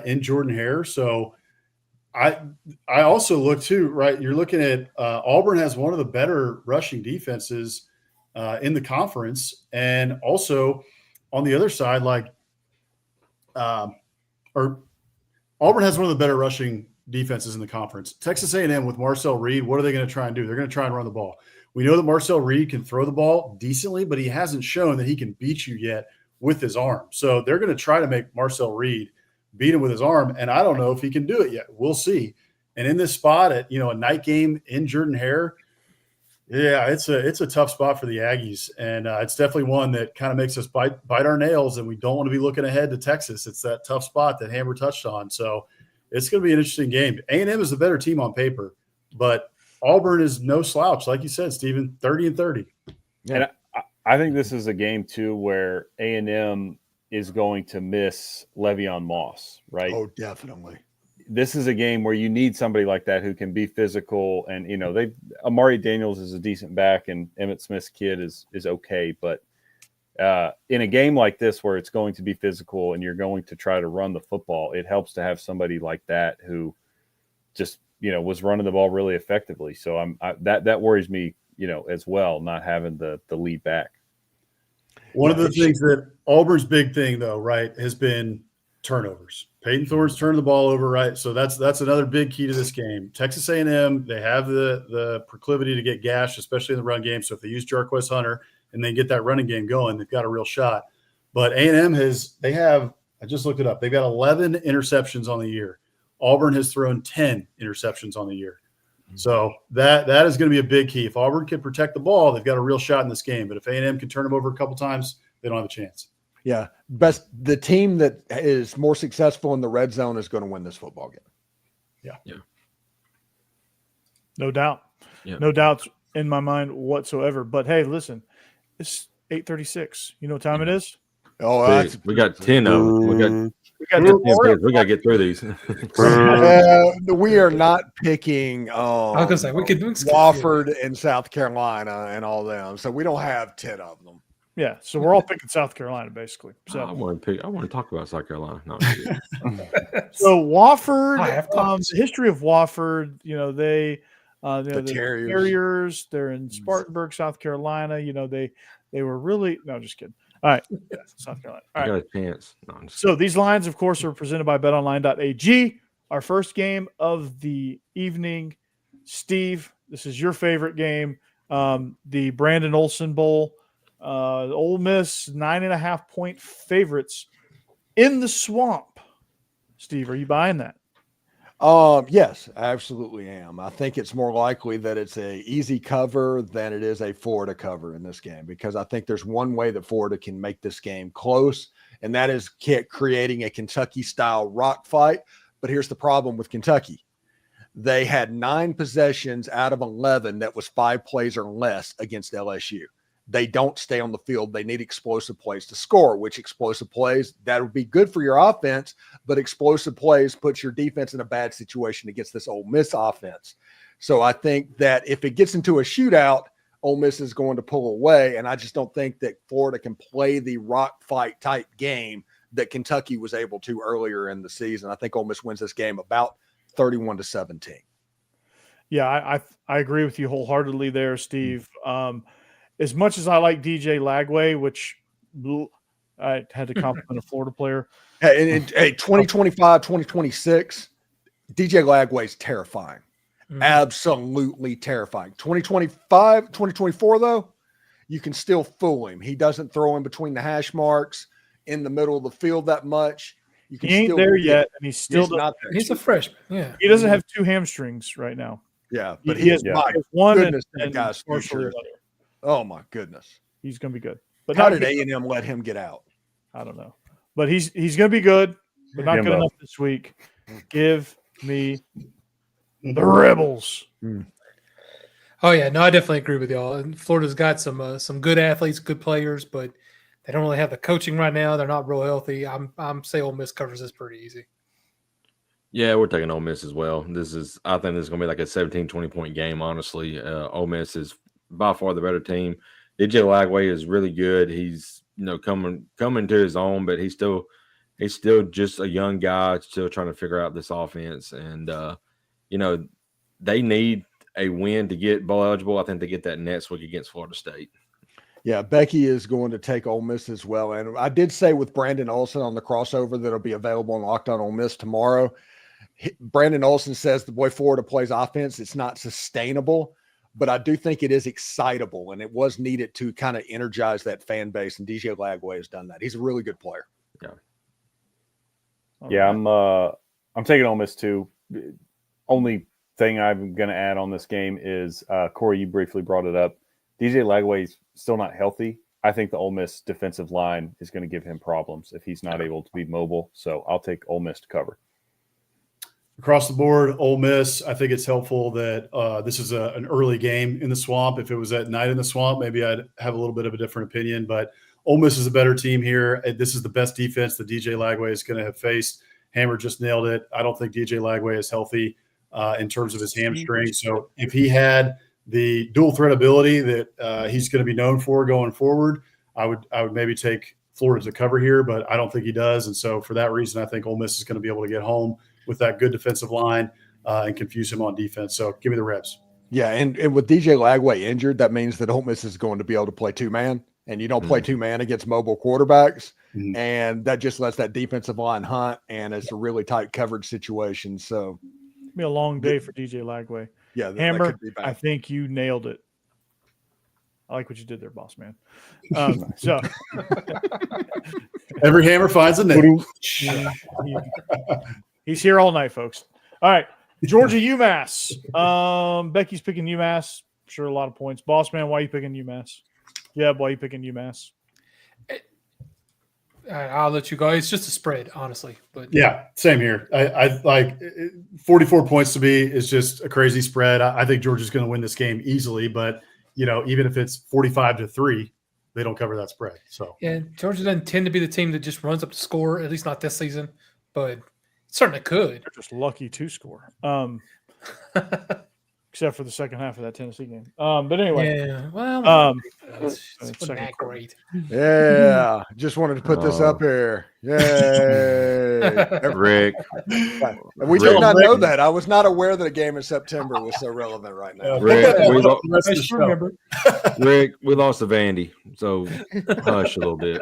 in Jordan-Hare. So I also look too, right? You're looking at Auburn has one of the better rushing defenses in the conference. And also on the other side, Auburn has one of the better rushing defenses in the conference. Texas A&M with Marcel Reed, what are they going to try and do? They're going to try and run the ball. We know that Marcel Reed can throw the ball decently, but he hasn't shown that he can beat you yet with his arm. So they're going to try to make Marcel Reed beat him with his arm, and I don't know if he can do it yet. We'll see. And in this spot at a night game in Jordan-Hare, yeah, it's a tough spot for the Aggies, and it's definitely one that kind of makes us bite our nails, and we don't want to be looking ahead to Texas. It's that tough spot that Hammer touched on. So it's going to be an interesting game. A&M is the better team on paper, but Auburn is no slouch, like you said, Steven, 30-30. Yeah. And I think this is a game too where A&M is going to miss Le'Veon Moss, right? Oh, definitely. This is a game where you need somebody like that who can be physical. And, Amari Daniels is a decent back and Emmitt Smith's kid is okay. But in a game like this where it's going to be physical and you're going to try to run the football, it helps to have somebody like that who just, was running the ball really effectively. So that worries me, as well, not having the lead back. One of the things that Auburn's big thing, though, right, has been turnovers. Peyton Thorne's turned the ball over, right? So that's another big key to this game. Texas A&M, they have the proclivity to get gashed, especially in the run game. So if they use Jarquez Hunter and they get that running game going, they've got a real shot. But A&M I just looked it up, they've got 11 interceptions on the year. Auburn has thrown 10 interceptions on the year. So that is going to be a big key. If Auburn can protect the ball, they've got a real shot in this game. But if A&M can turn them over a couple times, they don't have a chance. Yeah. The team that is more successful in the red zone is going to win this football game. Yeah. No doubt. Yeah. No doubts in my mind whatsoever. But hey, listen, it's 8:36. You know what time it is? Oh, we got 10 of them. We got 10 players. We got to get through these. we are not picking I was gonna say we could do Wofford and South Carolina and all them, so we don't have 10 of them. Yeah, so we're all picking South Carolina basically. So I want to talk about South Carolina. No, so Wofford, the history of Wofford, they the Terriers. They're in Spartanburg, South Carolina. They were really just kidding. All right, South Carolina. All right. Got a chance. No, so these lines, of course, are presented by BetOnline.ag. Our first game of the evening, Steve. This is your favorite game, the Brandon Olson Bowl. Ole Miss 9.5-point favorites in the Swamp. Steve, are you buying that? Yes, I absolutely am. I think it's more likely that it's a easy cover than it is a Florida cover in this game, because I think there's one way that Florida can make this game close, and that is creating a Kentucky-style rock fight. But here's the problem with Kentucky. They had 9 possessions out of 11 that was 5 plays or less against LSU. They don't stay on the field. They need explosive plays to score, which explosive plays, that would be good for your offense, but explosive plays puts your defense in a bad situation against this Ole Miss offense. So I think that if it gets into a shootout, Ole Miss is going to pull away, and I just don't think that Florida can play the rock fight type game that Kentucky was able to earlier in the season. I think Ole Miss wins this game about 31-17. Yeah, I agree with you wholeheartely there, Steve. As much as I like DJ Lagway, which I had to compliment a Florida player. Hey, 2025, 2026, DJ Lagway is terrifying. Absolutely terrifying. 2025, 2024, though, you can still fool him. He doesn't throw in between the hash marks in the middle of the field that much. You can he ain't still there yet, and he's still not there. He's a freshman. Yeah. He doesn't have 2 hamstrings right now. Yeah, but he has one. Goodness, and that guy's future. partially Oh my goodness. He's going to be good. But how did A&M let him get out? I don't know. But he's going to be good, but not good enough this week. Give me the Rebels. Oh yeah, no, I definitely agree with y'all. And Florida's got some good athletes, good players, but they don't really have the coaching right now. They're not real healthy. I'm say Ole Miss covers this pretty easy. Yeah, we're taking Ole Miss as well. I think this is going to be like a 17-20 point game. Honestly, Ole Miss is by far the better team. DJ Lagway is really good. He's coming to his own, but he's still just a young guy still trying to figure out this offense. And they need a win to get bowl eligible. I think they get that next week against Florida State. Yeah, Becky is going to take Ole Miss as well. And I did say with Brandon Olson on the crossover that'll be available on Locked On Ole Miss tomorrow. Brandon Olson says the way Florida plays offense, it's not sustainable. But I do think it is excitable, and it was needed to kind of energize that fan base, and DJ Lagway has done that. He's a really good player. Yeah, I'm taking Ole Miss too. Only thing I'm going to add on this game is, Corey, you briefly brought it up. DJ Lagway's still not healthy. I think the Ole Miss defensive line is going to give him problems if he's not able to be mobile. So I'll take Ole Miss to cover. Across the board, Ole Miss, I think it's helpful that this is an early game in the Swamp. If it was at night in the Swamp, maybe I'd have a little bit of a different opinion. But Ole Miss is a better team here. This is the best defense that DJ Lagway is going to have faced. Hammer just nailed it. I don't think DJ Lagway is healthy in terms of his hamstring. So if he had the dual threat ability that he's going to be known for going forward, I would maybe take Florida to cover here, but I don't think he does. And so for that reason, I think Ole Miss is going to be able to get home with that good defensive line and confuse him on defense. So give me the Rebs. Yeah, and with DJ Lagway injured, that means that Ole Miss is going to be able to play two-man, and you don't play two-man against mobile quarterbacks, and that just lets that defensive line hunt, and it's a really tight coverage situation. So It'll be a long day for DJ Lagway. Yeah, Hammer, could be bad. I think you nailed it. I like what you did there, boss man. So every hammer finds a nail. He's here all night, folks. All right, Georgia, UMass. Becky's picking UMass. Sure, a lot of points. Boss man, why are you picking UMass? Jeb, why are you picking UMass? I'll let you go. It's just a spread, honestly. But yeah, same here. I like 44 points to me is just a crazy spread. I think Georgia's going to win this game easily, but even if it's 45-3, they don't cover that spread. So yeah, Georgia doesn't tend to be the team that just runs up the score, at least not this season, but certainly could. They're just lucky to score. Except for the second half of that Tennessee game. But anyway. Yeah, well, it's second not great. Yeah, just wanted to put this up here. Yay. Rick. We did not know that. I was not aware that a game in September was so relevant right now. Rick, we lost to Vandy, so hush a little bit.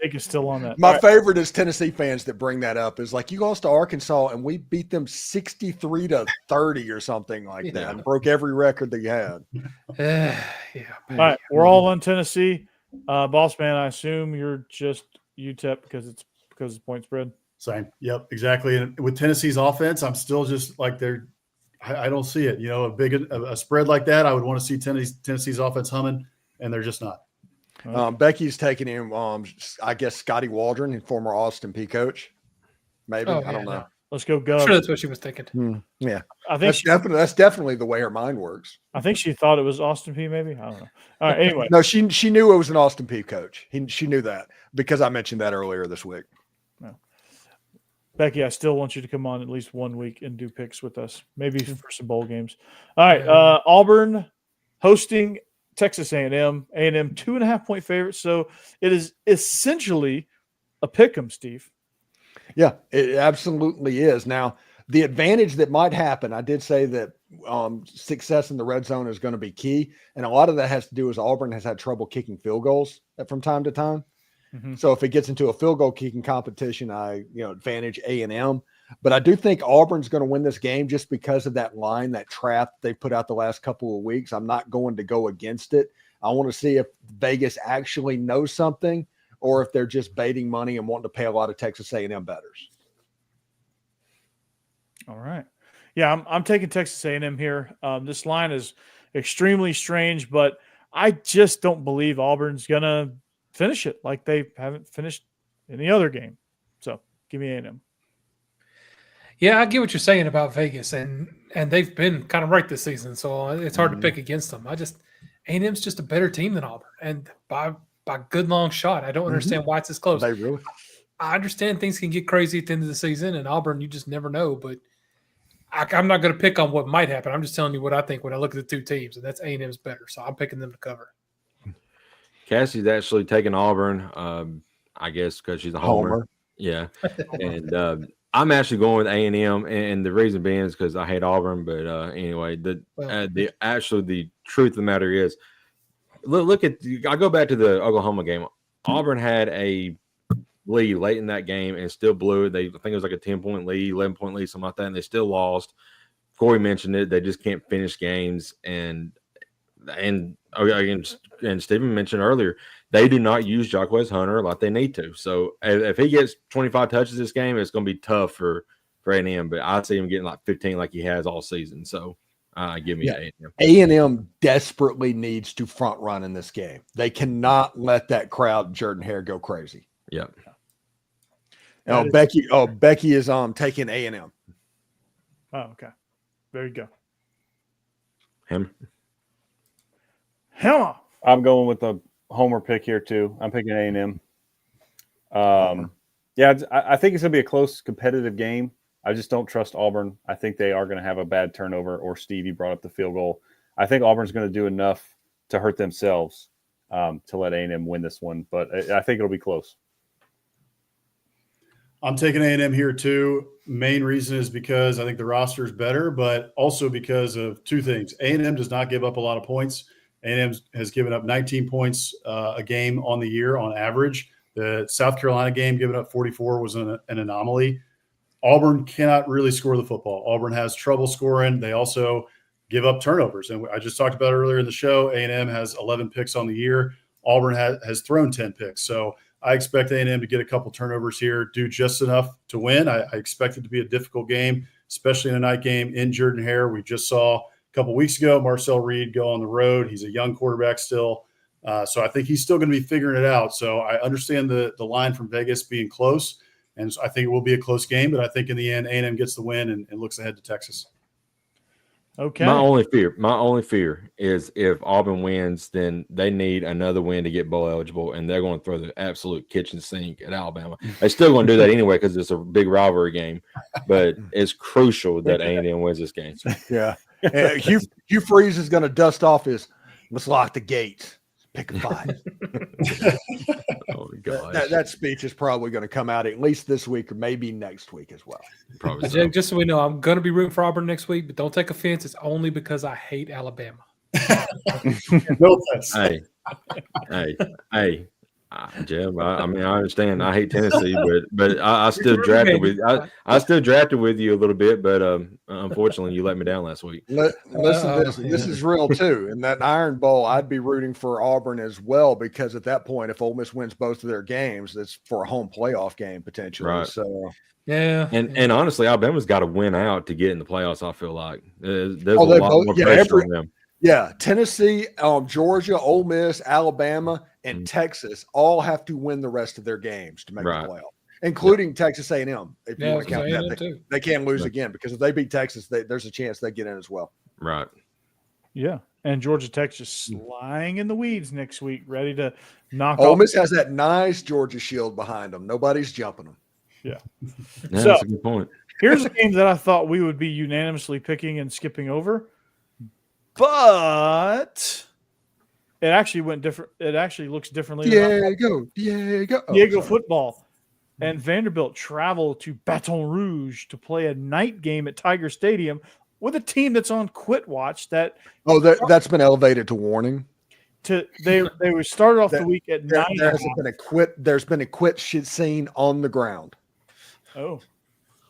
Jake is still on that. My favorite is Tennessee fans that bring that up. Is like, you lost to Arkansas and we beat them 63-30 or something like that, and broke every record that you had. Yeah. All right, we're all on Tennessee. Boss man, I assume you're just UTEP because it's point spread. Same. Yep, exactly. And with Tennessee's offense, I'm still just like I don't see it. A spread like that, I would want to see Tennessee's offense humming, and they're just not. Becky's taking him, I guess, Scotty Waldron, former Austin P coach. Maybe. I don't know. No. Let's go, Gov. I'm sure that's what she was thinking. Yeah. I think that's definitely the way her mind works. I think she thought it was Austin P, maybe. I don't know. All right, anyway. No, she knew it was an Austin P coach. She knew that because I mentioned that earlier this week. No. Becky, I still want you to come on at least 1 week and do picks with us, maybe for some bowl games. All right, Auburn hosting Texas A&M. A&M 2.5-point favorite, so it is essentially a pick 'em, Steve. Yeah, it absolutely is. Now, the advantage that might happen, I did say that success in the red zone is going to be key, and a lot of that has to do with Auburn has had trouble kicking field goals from time to time. Mm-hmm. So if it gets into a field goal kicking competition, I advantage A&M. But I do think Auburn's going to win this game just because of that line, that trap they put out the last couple of weeks. I'm not going to go against it. I want to see if Vegas actually knows something or if they're just baiting money and wanting to pay a lot of Texas A&M bettors. All right. Yeah, I'm taking Texas A&M here. This line is extremely strange, but I just don't believe Auburn's going to finish it like they haven't finished any other game. So give me A&M. Yeah, I get what you're saying about Vegas, and they've been kind of right this season, so it's hard to pick against them. A&M's just a better team than Auburn, and by good long shot. I don't understand why it's this close. They really? I understand things can get crazy at the end of the season, and Auburn, you just never know. But I'm not going to pick on what might happen. I'm just telling you what I think when I look at the two teams, and that's A&M's better. So I'm picking them to cover. Cassie's actually taking Auburn, I guess, because she's a homer. Yeah, and I'm actually going with A&M, and the reason being is because I hate Auburn. But anyway, the truth of the matter is, look at I go back to the Oklahoma game. Auburn had a lead late in that game and still blew it. I think it was like a 10-point lead, 11-point lead, something like that, and they still lost. Corey mentioned it; they just can't finish games, and Steven mentioned earlier, they do not use Jacquez Hunter like they need to. So if he gets 25 touches this game, it's going to be tough for A&M. But I see him getting like 15 like he has all season. So give me A&M. A&M desperately needs to front run in this game. They cannot let that crowd Jordan-Hare go crazy. Yep. Becky is taking A&M. Oh, okay. There you go. Him. I'm going with the homer pick here too. I'm picking A&M. Yeah, I think it's going to be a close, competitive game. I just don't trust Auburn. I think they are going to have a bad turnover, or Stevie brought up the field goal. I think Auburn's going to do enough to hurt themselves to let A&M win this one, but I think it'll be close. I'm taking A&M here too. Main reason is because I think the roster is better, but also because of two things. A&M does not give up a lot of points. A&M has given up 19 points a game on the year on average. The South Carolina game giving up 44 was an anomaly. Auburn cannot really score the football. Auburn has trouble scoring. They also give up turnovers. And I just talked about earlier in the show, A&M has 11 picks on the year. Auburn has thrown 10 picks. So I expect A&M to get a couple turnovers here, do just enough to win. I expect it to be a difficult game, especially in a night game in Jordan-Hare. We just saw a couple weeks ago Marcel Reed go on the road. He's a young quarterback still. So I think he's still going to be figuring it out. So I understand the line from Vegas being close, and I think it will be a close game. But I think in the end, A&M gets the win and looks ahead to Texas. Okay. My only fear is if Auburn wins, then they need another win to get bowl eligible, and they're going to throw the absolute kitchen sink at Alabama. They're still going to do that anyway because it's a big rivalry game, but it's crucial that A&M wins this game. Yeah. Hugh Freeze is going to dust off his "let's lock the gates, pick a fight." Oh my gosh. That speech is probably going to come out at least this week or maybe next week as well. Probably so. Just so we know, I'm going to be rooting for Auburn next week, but don't take offense. It's only because I hate Alabama. No offense. Hey, Jeb. I mean, I understand. I hate Tennessee, but I still drafted with I still drafted with you a little bit, but unfortunately, you let me down last week. Listen to this. This is real too. In that Iron Bowl, I'd be rooting for Auburn as well because at that point, if Ole Miss wins both of their games, it's for a home playoff game potentially. Right. So Yeah. And honestly, Alabama's got to win out to get in the playoffs. I feel like there's a lot more pressure on them. Yeah, Tennessee, Georgia, Ole Miss, Alabama, and Texas all have to win the rest of their games to make the playoff, including Texas A&M. If you want to count that, they can't lose again because if they beat Texas, there's a chance they get in as well. Right. Yeah, and Georgia Tech's just lying in the weeds next week, ready to knock Ole off. Miss has that nice Georgia shield behind them. Nobody's jumping them. Yeah. Yeah, So- that's a good point. Here's a game that I thought we would be unanimously picking and skipping over, but it actually went different. It actually looks differently. Diego football. And Vanderbilt travel to Baton Rouge to play a night game at Tiger Stadium with a team that's on quit watch. That's been elevated to warning. They were started off the week at 9. There's been a quit shit scene on the ground. Oh,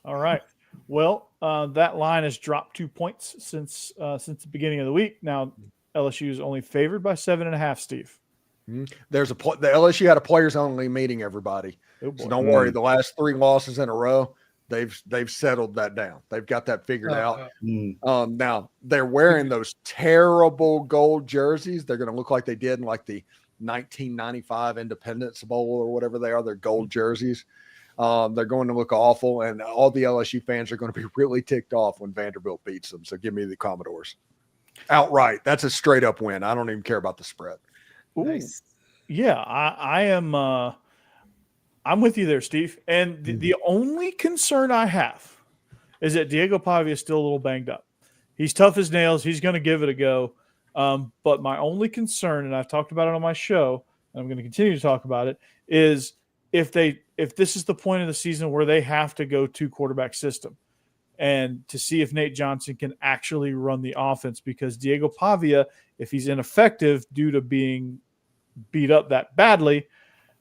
all right. Well, that line has dropped 2 points since the beginning of the week. Now LSU is only favored by 7.5. Steve, the LSU had a players only meeting. Everybody, so don't worry. The last 3 losses in a row, they've settled that down. They've got that figured out. Now they're wearing those terrible gold jerseys. They're going to look like they did in like the 1995 Independence Bowl or whatever they are. They're gold jerseys. They're going to look awful, and all the LSU fans are going to be really ticked off when Vanderbilt beats them. So give me the Commodores outright. That's a straight up win. I don't even care about the spread. Nice. Yeah, I am. I'm with you there, Steve. And the only concern I have is that Diego Pavia is still a little banged up. He's tough as nails. He's going to give it a go. But my only concern, and I've talked about it on my show, and I'm going to continue to talk about it, is if this is the point of the season where they have to go 2-quarterback system and to see if Nate Johnson can actually run the offense, because Diego Pavia, if he's ineffective due to being beat up that badly,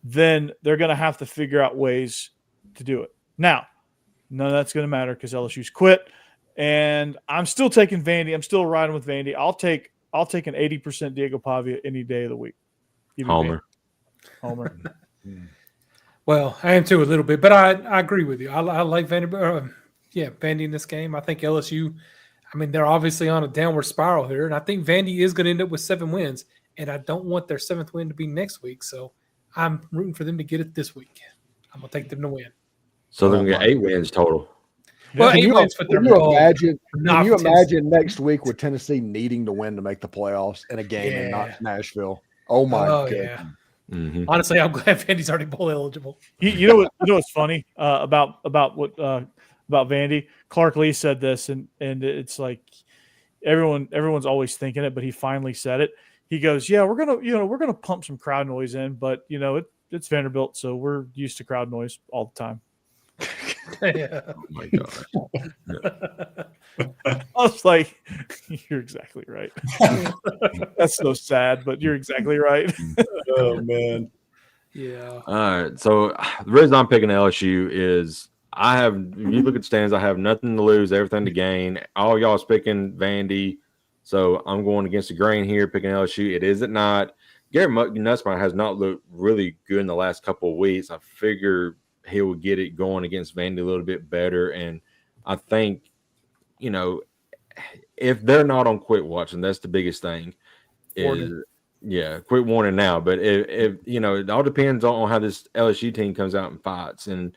then they're going to have to figure out ways to do it. Now, none of that's going to matter because LSU's quit, and I'm still taking Vandy. I'm still riding with Vandy. I'll take an 80% Diego Pavia any day of the week. Homer. Well, I am too a little bit, but I agree with you. I like Vandy. Vandy in this game. I think LSU, they're obviously on a downward spiral here, and I think Vandy is going to end up with 7 wins, and I don't want their 7th win to be next week, so I'm rooting for them to get it this week. I'm going to take them to win. So they're Oh going to my get 8 wins total. Well, Can 8 you, wins with their can you goal. imagine? Not Can you for Tennessee. imagine next week with Tennessee needing to win to make the playoffs in a game and Yeah. not Nashville? Oh my god! Yeah. Mhm. Honestly, I'm glad Vandy's already bowl eligible. You know what's funny about Vandy? Clark Lee said this, and it's like everyone's always thinking it, but he finally said it. He goes, "Yeah, we're gonna pump some crowd noise in, but it's Vanderbilt, so we're used to crowd noise all the time." Yeah. Oh my gosh. I was like, "You're exactly right." That's so sad, but you're exactly right. Oh man. Yeah. All right. So the reason I'm picking LSU is if you look at the stands, I have nothing to lose, everything to gain. All y'all's picking Vandy. So I'm going against the grain here, picking LSU. It is not. Garrett Nussmeyer has not looked really good in the last couple of weeks. I figure he will get it going against Vandy a little bit better. And I think, if they're not on quit watch, and that's the biggest thing, quit warning now. But if it all depends on how this LSU team comes out and fights. And,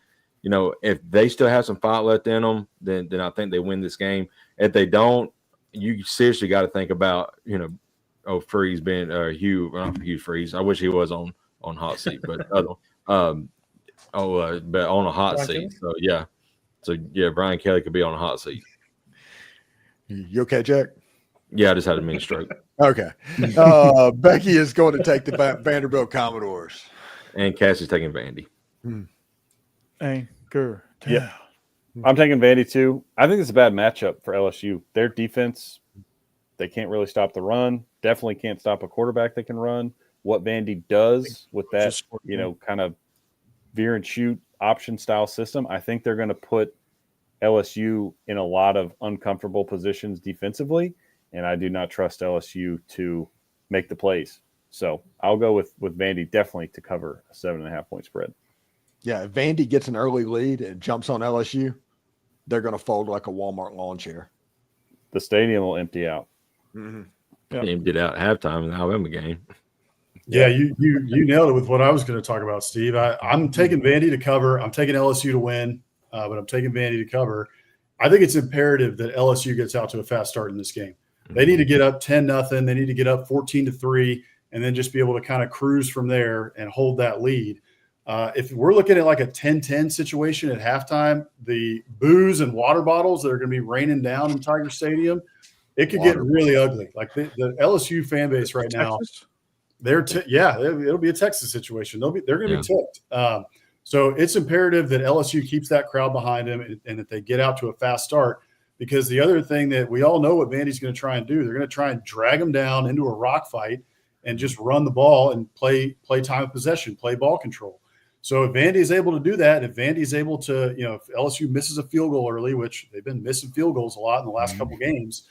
if they still have some fight left in them, then I think they win this game. If they don't, you seriously got to think about, Freeze being Hugh Freeze. I wish he was on hot seat, but but on a hot Brian seat. Kelly? So Brian Kelly could be on a hot seat. You okay, Jack? Yeah, I just had a mini stroke. Okay. Becky is going to take the Vanderbilt Commodores. And Cassie's taking Vandy. Anchor. Yeah. I'm taking Vandy too. I think it's a bad matchup for LSU. Their defense, they can't really stop the run. Definitely can't stop a quarterback that can run. What Vandy does with that, kind of veer and shoot option style system, I think they're going to put LSU in a lot of uncomfortable positions defensively, and I do not trust LSU to make the plays. So I'll go with Vandy definitely to cover a 7.5 point spread. Yeah, if Vandy gets an early lead and jumps on LSU, they're going to fold like a Walmart lawn chair. The stadium will empty out. Mm-hmm. Emptied out at halftime in the Alabama game. Yeah, you nailed it with what I was going to talk about, Steve. I'm taking Vandy to cover. I'm taking LSU to win, but I'm taking Vandy to cover. I think it's imperative that LSU gets out to a fast start in this game. They need to get up 10-0. They need to get up 14-3, and then just be able to kind of cruise from there and hold that lead. If we're looking at like a 10-10 situation at halftime, the booze and water bottles that are going to be raining down in Tiger Stadium, it could get really ugly. Like the LSU fan base right now, it'll be a Texas situation. They're going to be ticked. So it's imperative that LSU keeps that crowd behind them and that they get out to a fast start, because the other thing that we all know what Vandy's going to try and do, they're going to try and drag them down into a rock fight and just run the ball and play time of possession, play ball control. So if Vandy is able to do that, if Vandy is able to, if LSU misses a field goal early, which they've been missing field goals a lot in the last couple games,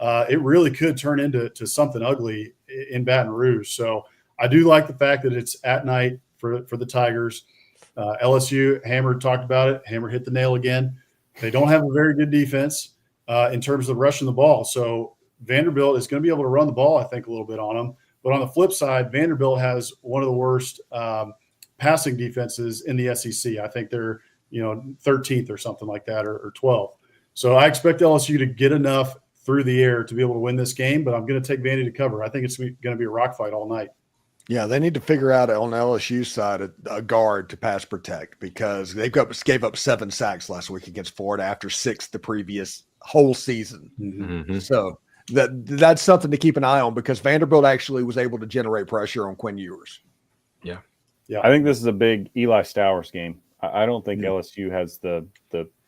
it really could turn into something ugly in Baton Rouge. So I do like the fact that it's at night for the Tigers. LSU, Hammer talked about it. Hammer hit the nail again. They don't have a very good defense in terms of rushing the ball. So Vanderbilt is going to be able to run the ball, I think, a little bit on them. But on the flip side, Vanderbilt has one of the worst passing defenses in the SEC. I think they're 13th or something like that, or 12th. So I expect LSU to get enough through the air to be able to win this game, but I'm going to take Vandy to cover. I think it's going to be a rock fight all night. Yeah, they need to figure out on LSU's side a guard to pass protect, because they gave up 7 sacks last week against Florida after 6 the previous whole season. Mm-hmm. So that's something to keep an eye on, because Vanderbilt actually was able to generate pressure on Quinn Ewers. Yeah, I think this is a big Eli Stowers game. I don't think LSU has the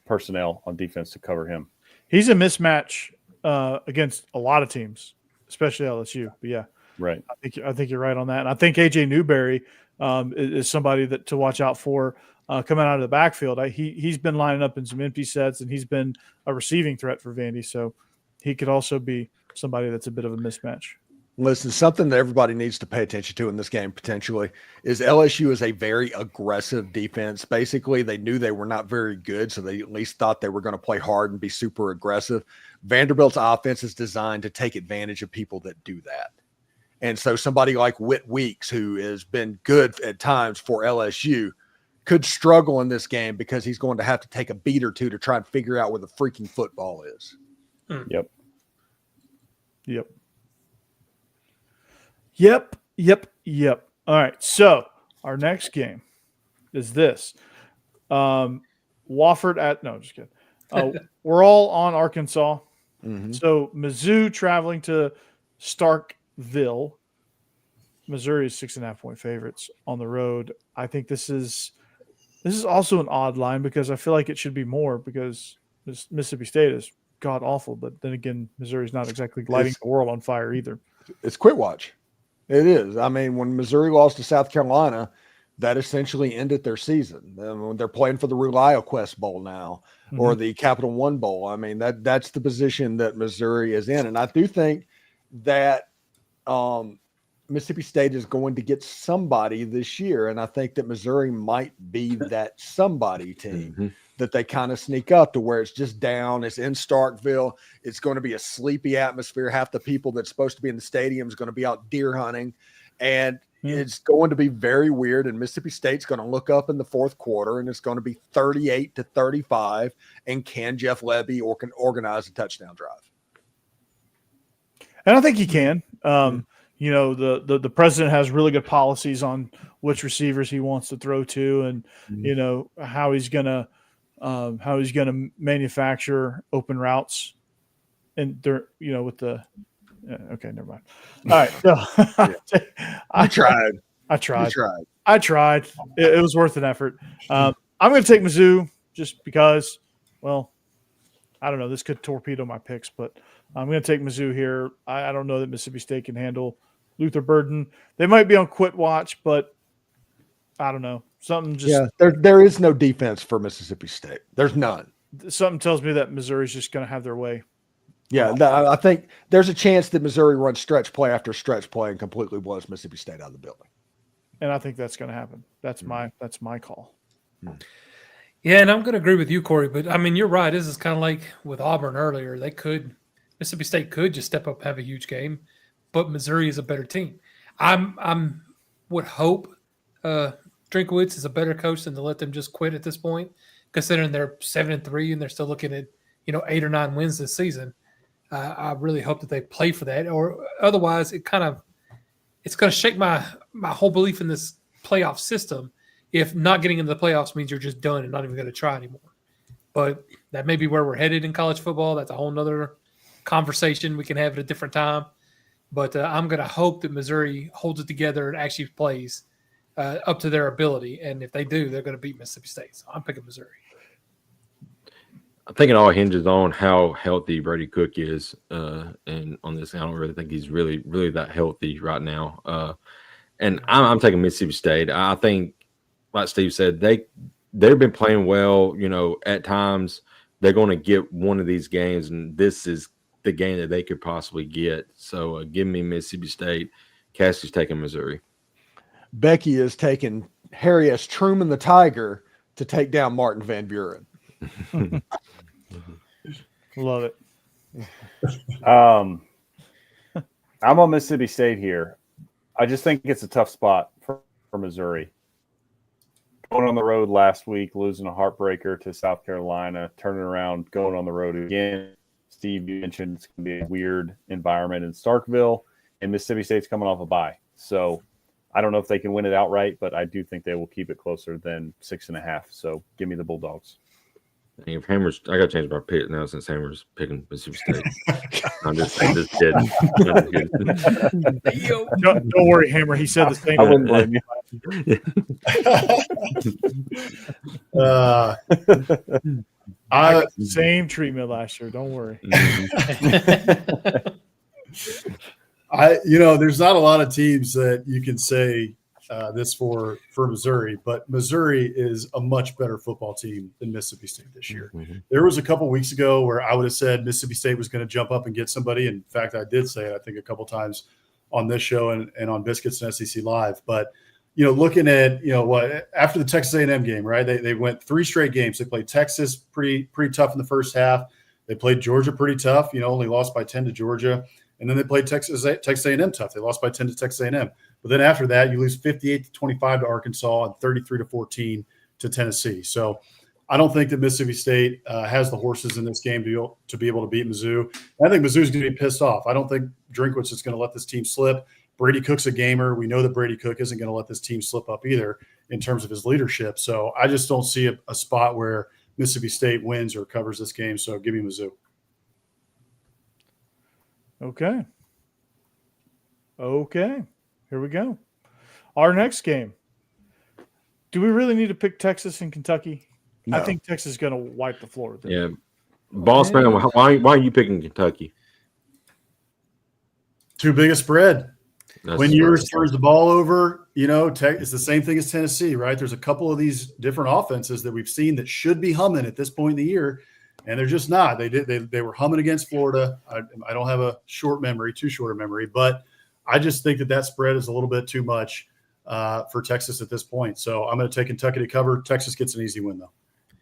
personnel on defense to cover him. He's a mismatch against a lot of teams, especially LSU. But yeah, right. I think you're right on that. And I think AJ Newberry is somebody that to watch out for coming out of the backfield. He's been lining up in some empty sets, and he's been a receiving threat for Vandy. So he could also be somebody that's a bit of a mismatch. Listen, something that everybody needs to pay attention to in this game potentially is LSU is a very aggressive defense. Basically, they knew they were not very good, so they at least thought they were going to play hard and be super aggressive. Vanderbilt's offense is designed to take advantage of people that do that. And so somebody like Whit Weeks, who has been good at times for LSU, could struggle in this game because he's going to have to take a beat or two to try and figure out where the freaking football is. Yep. All right. So our next game is this. Wofford just kidding. We're all on Arkansas. Mm-hmm. So Mizzou traveling to Starkville. Missouri is 6.5-point favorites on the road. I think this is also an odd line because I feel like it should be more because Mississippi State is god awful. But then again, Missouri's not exactly lighting the world on fire either. It's quit watch. It is. I mean, when Missouri lost to South Carolina, that essentially ended their season. When they're playing for the ReliaQuest Bowl now or the Capital One Bowl. I mean, that's the position that Missouri is in. And I do think that Mississippi State is going to get somebody this year. And I think that Missouri might be that somebody team that they kind of sneak up to where it's just down. It's in Starkville. It's going to be a sleepy atmosphere. Half the people that's supposed to be in the stadium is going to be out deer hunting. And it's going to be very weird. And Mississippi State's going to look up in the fourth quarter and it's going to be 38-35. And can Jeff Lebby can organize a touchdown drive? And I think he can. You know, the president has really good policies on which receivers he wants to throw to, and you know how he's gonna manufacture open routes, and they're with the. Okay, never mind. All right, so I tried. It was worth an effort. I'm going to take Mizzou just because. Well, I don't know. This could torpedo my picks, but I'm going to take Mizzou here. I don't know that Mississippi State can handle Luther Burden. They might be on quit watch, but I don't know. Something just there is no defense for Mississippi State. There's none. Something tells me that Missouri's just going to have their way. Yeah, I think there's a chance that Missouri runs stretch play after stretch play and completely blows Mississippi State out of the building. And I think that's going to happen. That's my call. Yeah, and I'm going to agree with you, Corey. But I mean, you're right. This is kind of like with Auburn earlier. Mississippi State could just step up, have a huge game, but Missouri is a better team. Would hope Drinkwitz is a better coach than to let them just quit at this point, considering they're 7-3 and they're still looking at 8 or 9 wins this season. I really hope that they play for that, or otherwise it's going to shake my whole belief in this playoff system. If not getting into the playoffs means you're just done and not even going to try anymore. But that may be where we're headed in college football. That's a whole nother conversation we can have at a different time. But I'm going to hope that Missouri holds it together and actually plays up to their ability. And if they do, they're going to beat Mississippi State. So I'm picking Missouri. I think it all hinges on how healthy Brady Cook is. And on this, I don't really think he's really, really that healthy right now. And I'm taking Mississippi State. I think, like Steve said, they've been playing well. At times they're going to get one of these games, and this is the game that they could possibly get. So give me Mississippi State. Cassie's taking Missouri. Becky is taking Harry S. Truman the Tiger to take down Martin Van Buren. Love it. I'm on Mississippi State here. I just think it's a tough spot for Missouri. Going on the road last week, losing a heartbreaker to South Carolina, turning around, going on the road again. Steve, you mentioned it's going to be a weird environment in Starkville, and Mississippi State's coming off a bye. So I don't know if they can win it outright, but I do think they will keep it closer than 6.5. So give me the Bulldogs. If Hammer's, I got to change my pick now since Hammer's picking Mississippi State. I'm just kidding. Don't worry, Hammer. He said the same. I wouldn't blame you. Same treatment last year. Don't worry. There's not a lot of teams that you can say this for Missouri, but Missouri is a much better football team than Mississippi State this year. Mm-hmm. There was a couple weeks ago where I would have said Mississippi State was going to jump up and get somebody. In fact, I did say it, I think, a couple times on this show and on Biscuits and SEC Live. But, looking at, after the Texas A&M game, right, they went 3 straight games. They played Texas pretty tough in the first half. They played Georgia pretty tough, only lost by 10 to Georgia. And then they played Texas A&M tough. They lost by 10 to Texas A&M. But then after that, you lose 58-25 to Arkansas and 33-14 to Tennessee. So I don't think that Mississippi State has the horses in this game to be able to beat Mizzou. I think Mizzou's going to be pissed off. I don't think Drinkwitz is going to let this team slip. Brady Cook's a gamer. We know that Brady Cook isn't going to let this team slip up either in terms of his leadership. So I just don't see a spot where Mississippi State wins or covers this game. So give me Mizzou. Okay. Here we go. Our next game. Do we really need to pick Texas and Kentucky? No. I think Texas is going to wipe the floor with them. Yeah. Boss man, why are you picking Kentucky? Too big a spread. That's When yours turns the ball over, it's the same thing as Tennessee, right? There's a couple of these different offenses that we've seen that should be humming at this point in the year, and they're just not. They were humming against Florida. I don't have too short a memory, but I just think that spread is a little bit too much for Texas at this point. So I'm going to take Kentucky to cover. Texas gets an easy win, though.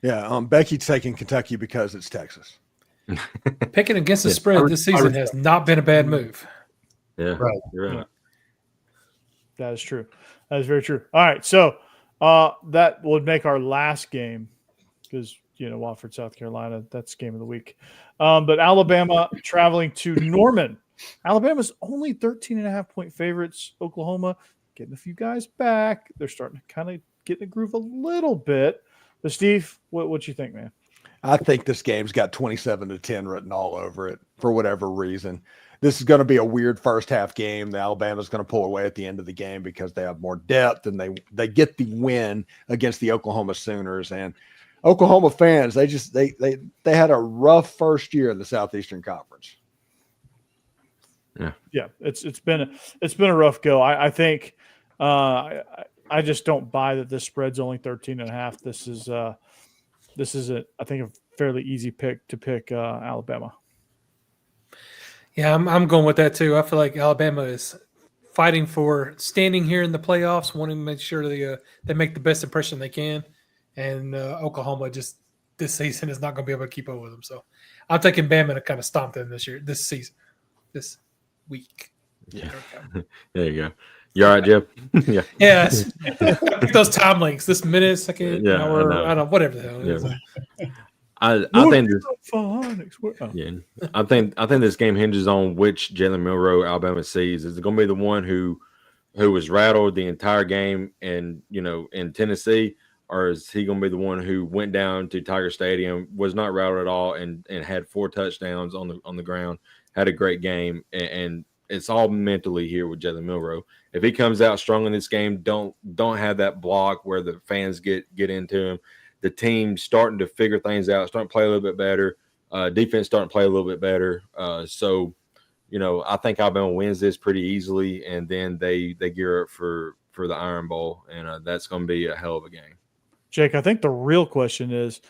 Yeah, Becky's taking Kentucky because it's Texas. Picking against the spread this season has not been a bad move. Yeah, Right. You're right. That is true. That is very true. All right, so that would make our last game because, Wofford, South Carolina, that's game of the week. But Alabama traveling to Norman. Alabama's only 13.5-point favorites. Oklahoma getting a few guys back. They're starting to kind of get in the groove a little bit. But, Steve, what you think, man? I think this game's got 27-10 written all over it for whatever reason. This is going to be a weird first half game. The Alabama's going to pull away at the end of the game because they have more depth and they get the win against the Oklahoma Sooners. And Oklahoma fans, they had a rough first year in the Southeastern Conference. Yeah, it's been a rough go. I think I just don't buy that this spread's only 13.5. This is I think a fairly easy pick to pick Alabama. Yeah, I'm going with that too. I feel like Alabama is fighting for standing here in the playoffs, wanting to make sure they make the best impression they can. And Oklahoma just this season is not going to be able to keep up with them. So I'm taking Bama to kind of stomp them this week. Yeah. There you go. You all right, Jeb? Yeah. Yeah. Those time links, this minute, second, Yeah, hour, I know. I don't know, whatever the hell it is. I think this. Yeah, I think this game hinges on which Jalen Milroe Alabama sees. Is it going to be the one who was rattled the entire game and in Tennessee, or is he going to be the one who went down to Tiger Stadium, was not rattled at all, and had 4 touchdowns on the ground, had a great game, and it's all mentally here with Jalen Milroe. If he comes out strong in this game, don't have that block where the fans get into him. The team starting to figure things out, starting to play a little bit better. Defense starting to play a little bit better. So, I think Alabama wins this pretty easily, and then they gear up for the Iron Bowl, and that's going to be a hell of a game. Jake, I think the real question is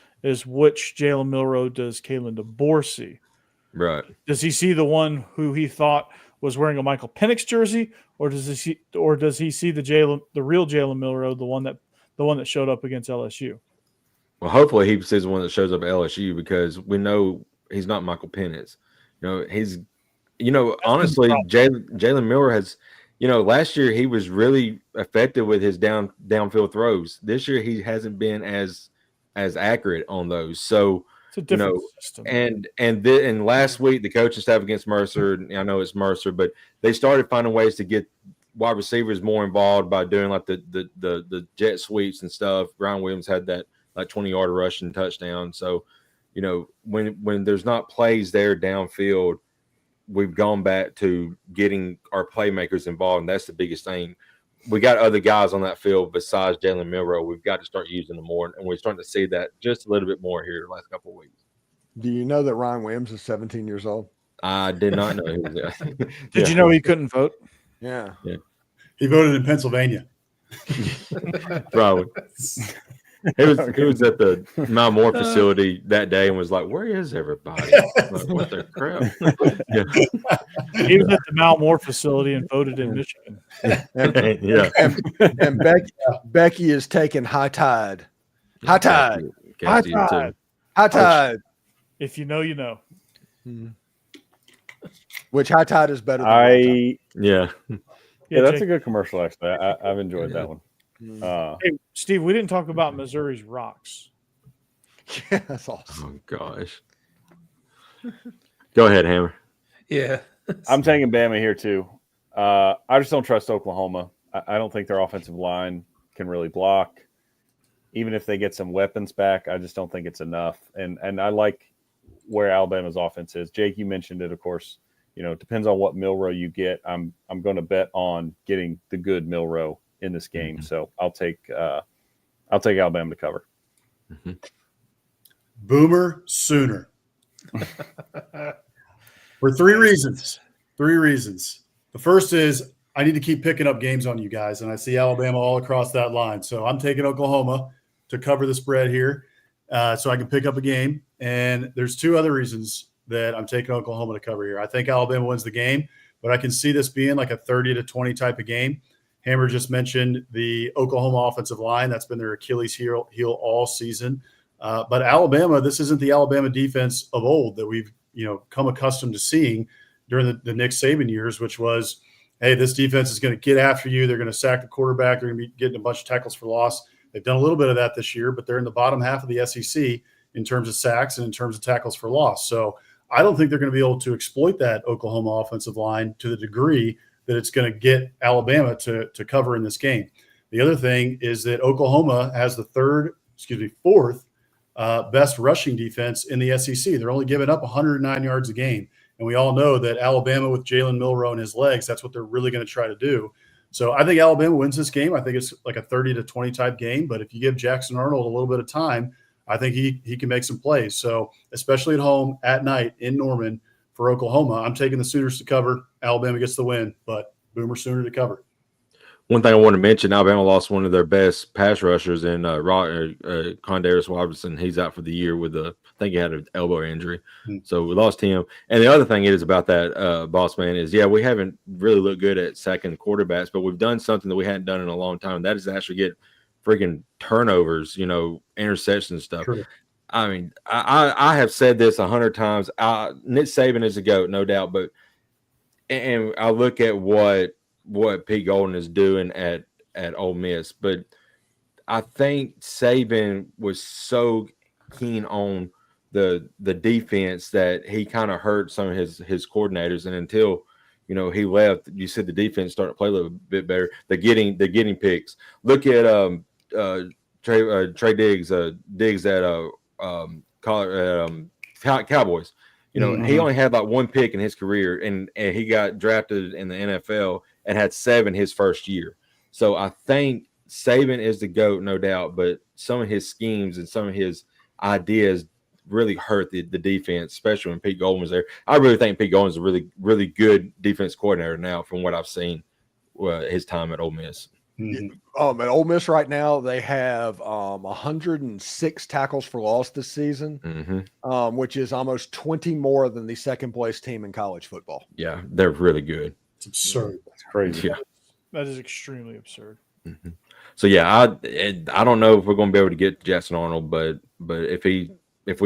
which Jalen Milroe does Kalen DeBoer see? Right. Does he see the one who he thought was wearing a Michael Penix jersey, or does he see the real Jalen Milroe, the one that showed up against LSU? Well, hopefully he sees the one that shows up at LSU, because we know he's not Michael Penix. Honestly, Jalen Milroe has, last year he was really effective with his downfield throws. This year he hasn't been as accurate on those. So, it's a different system. And last week the coaching staff against Mercer, I know it's Mercer, but they started finding ways to get wide receivers more involved by doing like the jet sweeps and stuff. Brian Williams had that like 20-yard rush and touchdown. So, when there's not plays there downfield, we've gone back to getting our playmakers involved, and that's the biggest thing. We got other guys on that field besides Jalen Milroe. We've got to start using them more, and we're starting to see that just a little bit more here the last couple of weeks. Do you know that Ryan Williams is 17 years old? I did not know he was there. Did you know he couldn't vote? Yeah. He voted in Pennsylvania. Probably. He was at the Mount Moore facility that day and was like, "Where is everybody? Like, what the crap?" Yeah. He was at the Mount Moore facility and voted in Michigan. And Becky is taking High Tide. High Tide. High Tide. High Tide. If you know, you know. Which High Tide is better than Yeah, that's Jake. a good commercial, actually. I've enjoyed that one. Hey, Steve, we didn't talk about Missouri's rocks. Yeah, that's awesome. Oh gosh. Go ahead, Hammer. Yeah. I'm taking Bama here too. I just don't trust Oklahoma. I don't think their offensive line can really block. Even if they get some weapons back, I just don't think it's enough. And I like where Alabama's offense is. Jake, you mentioned it, of course. You know, it depends on what Milrow you get. I'm going to bet on getting the good Milrow in this game. Mm-hmm. So I'll take Alabama to cover. Mm-hmm. Boomer Sooner. For three reasons. The first is I need to keep picking up games on you guys, and I see Alabama all across that line. So I'm taking Oklahoma to cover the spread here so I can pick up a game. And there's two other reasons that I'm taking Oklahoma to cover here. I think Alabama wins the game, but I can see this being like a 30-20 type of game. Hammer just mentioned the Oklahoma offensive line. That's been their Achilles heel all season. But Alabama, this isn't the Alabama defense of old that we've come accustomed to seeing during the Nick Saban years, which was, hey, this defense is going to get after you. They're going to sack the quarterback. They're going to be getting a bunch of tackles for loss. They've done a little bit of that this year, but they're in the bottom half of the SEC in terms of sacks and in terms of tackles for loss. So I don't think they're going to be able to exploit that Oklahoma offensive line to the degree that it's going to get Alabama to cover in this game. The other thing is that Oklahoma has the fourth best rushing defense in the SEC. They're only giving up 109 yards a game. And we all know that Alabama with Jalen Milrow and his legs, that's what they're really going to try to do. So I think Alabama wins this game. I think it's like a 30-20 type game. But if you give Jackson Arnold a little bit of time, I think he can make some plays. So especially at home at night in Norman for Oklahoma, I'm taking the Sooners to cover. Alabama gets the win, but Boomer Sooner to cover. One thing I want to mention, Alabama lost one of their best pass rushers in Condarius Robertson. He's out for the year with I think he had an elbow injury. So we lost him. And the other thing is about that, boss man, is, we haven't really looked good at sacking quarterbacks, but we've done something that we hadn't done in a long time. And that is actually get freaking turnovers, interceptions and stuff. True. I mean, I have said this 100 times. Nick Saban is a GOAT, no doubt. And I look at what Pete Golden is doing at Ole Miss, but I think Saban was so keen on the defense that he kind of hurt some of his coordinators, and until he left, you said the defense started to play a little bit better. They're getting picks. Look at Trey Diggs at Cowboys. He only had like one pick in his career, and he got drafted in the NFL and had 7 his first year. So I think Saban is the GOAT, no doubt, but some of his schemes and some of his ideas really hurt the defense, especially when Pete Golden was there. I really think Pete Golden is a really, really good defense coordinator now from what I've seen his time at Ole Miss. Mm-hmm. At Ole Miss right now, they have 106 tackles for loss this season, which is almost 20 more than the second-place team in college football. Yeah, they're really good. It's absurd. That's crazy. Yeah. That is extremely absurd. Mm-hmm. So, I don't know if we're going to be able to get Jackson Arnold, but if we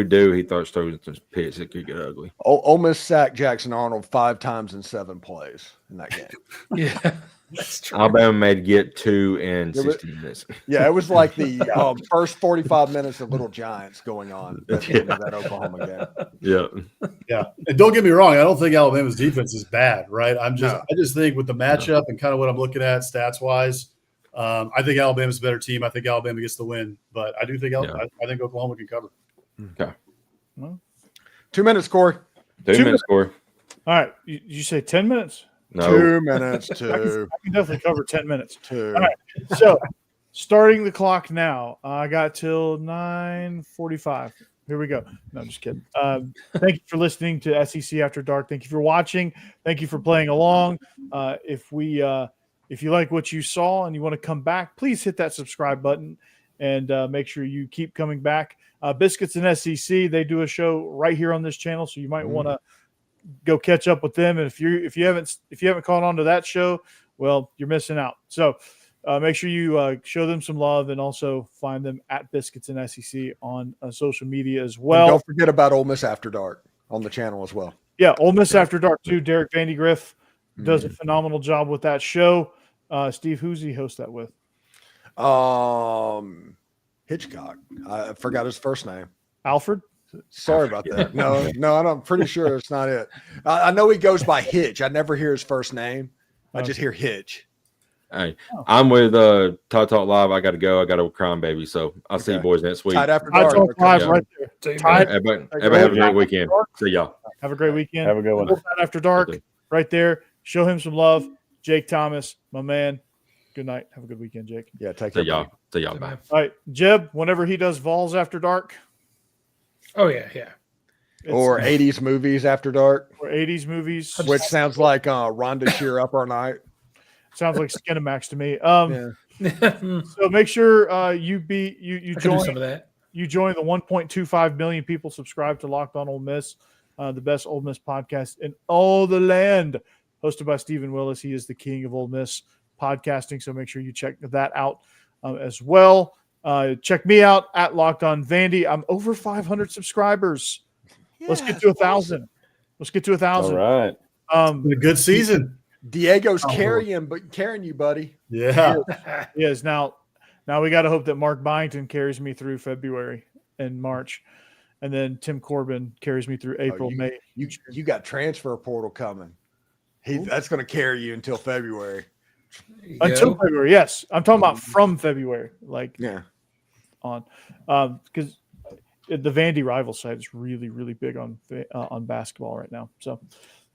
do, he starts throwing some picks, it could get ugly. Ole Miss sacked Jackson Arnold 5 times in 7 plays in that game. Yeah, that's true. Alabama made get 2 in 60 minutes. Yeah, it was like the first 45 minutes of Little Giants going on at the end of that Oklahoma game. Yeah. And don't get me wrong, I don't think Alabama's defense is bad, right? I just think with the matchup and kind of what I'm looking at stats wise, I think Alabama's a better team. I think Alabama gets the win, but I do think I think Oklahoma can cover. Okay. Well, 2 minutes, Corey. 2 minutes, Corey. All right. You say 10 minutes? No. 2 minutes. I can definitely cover 10 minutes. 2. All right. So starting the clock now. I got till 9:45. Here we go. No, I'm just kidding. Thank you for listening to SEC After Dark. Thank you for watching. Thank you for playing along. If you like what you saw and you want to come back, please hit that subscribe button and make sure you keep coming back. Biscuits and SEC, they do a show right here on this channel, so you might want to go catch up with them. And if you haven't caught on to that show, well, you're missing out. So make sure you show them some love, and also find them at Biscuits and SEC on social media as well. And don't forget about Ole Miss After Dark on the channel as well. Yeah, Ole Miss After Dark too. Derek Vandegrift does a phenomenal job with that show. Steve, who's he host that with? Hitchcock. I forgot his first name. Alfred. Sorry about that. No, I'm pretty sure it's not it. I know he goes by Hitch. I never hear his first name. I just hear Hitch. Hey, I'm with Talk Live. I got to go. I got a crying baby. So I'll see you boys next week. Tied after Tied dark. Talk Live Yeah. right there. Tied. Everybody have a great weekend. See y'all. Have a great weekend. Have a good one. Tied After dark, Okay. right there. Show him some love. Jake Thomas, my man. Good night. Have a good weekend, Jake. Yeah, take See care. y'all. buddy. See y'all. Bye. All right, Jeb. Whenever he does Vols After Dark, Oh yeah. Or 80s movies after dark, or 80s movies, which sounds like Rhonda Shear Up Our Night. sounds like Skinamax to me. Yeah. So make sure you I can do join some of that. you join the 1.25 million people subscribed to Locked On Ole Miss, the best Ole Miss podcast in all the land, hosted by Steven Willis. He is the king of Ole Miss podcasting, so make sure you check that out as well. Check me out at Locked On Vandy. I'm over 500 subscribers. Let's get to 1,000. Let's get to 1,000. All right. Been a good season. Diego's carrying you, buddy. Yeah. Yes. Now we got to hope that Mark Byington carries me through February and March, and then Tim Corbin carries me through April, May. You got transfer portal coming. That's going to carry you until February. Until February, yes. I'm talking about from February, on, because the Vandy rival site is really, really big on basketball right now. So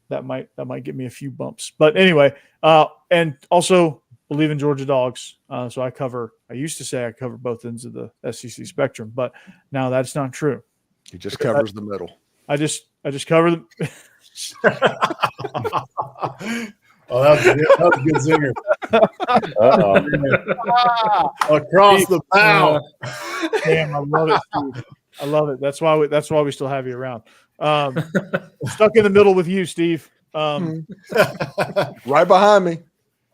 that might get me a few bumps. But anyway, and also believe in Georgia Dogs. So I used to say I cover both ends of the SEC spectrum, but now that's not true. He just covers the middle. I just cover them. Oh, that was a good zinger. Across the bow. Damn, I love it, Steve. I love it. That's why we still have you around. Stuck in the middle with you, Steve. Right behind me.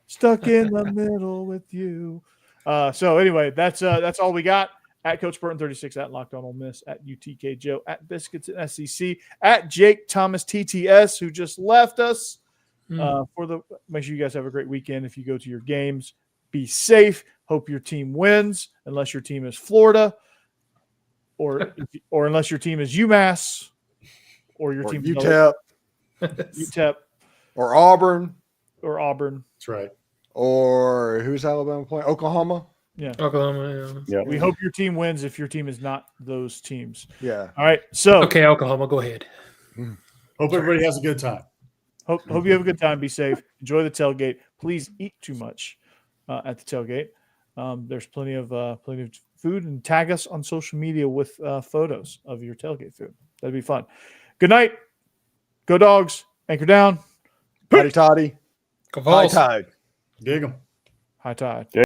Stuck in the middle with you. So anyway, that's all we got. At Coach Burton 36, at Locked On Ole Miss, at UTK Joe, at Biscuits and SEC, at Jake Thomas TTS, who just left us. Make sure you guys have a great weekend. If you go to your games, be safe. Hope your team wins, unless your team is Florida, or unless your team is UMass, or your team UTEP, UTEP, or Auburn, That's right. or who's Alabama playing? Oklahoma. Yeah, Oklahoma. Yeah. We hope your team wins if your team is not those teams. Yeah. All right. So Okay, Oklahoma, go ahead. Hope everybody has a good time. Hope you have a good time. Be safe. Enjoy the tailgate. Please eat too much at the tailgate. There's plenty of food, and tag us on social media with photos of your tailgate food. That'd be fun. Good night. Go Dogs. Anchor down. Toddy toddy. Go High Vols. tide. Dig 'em. High tide.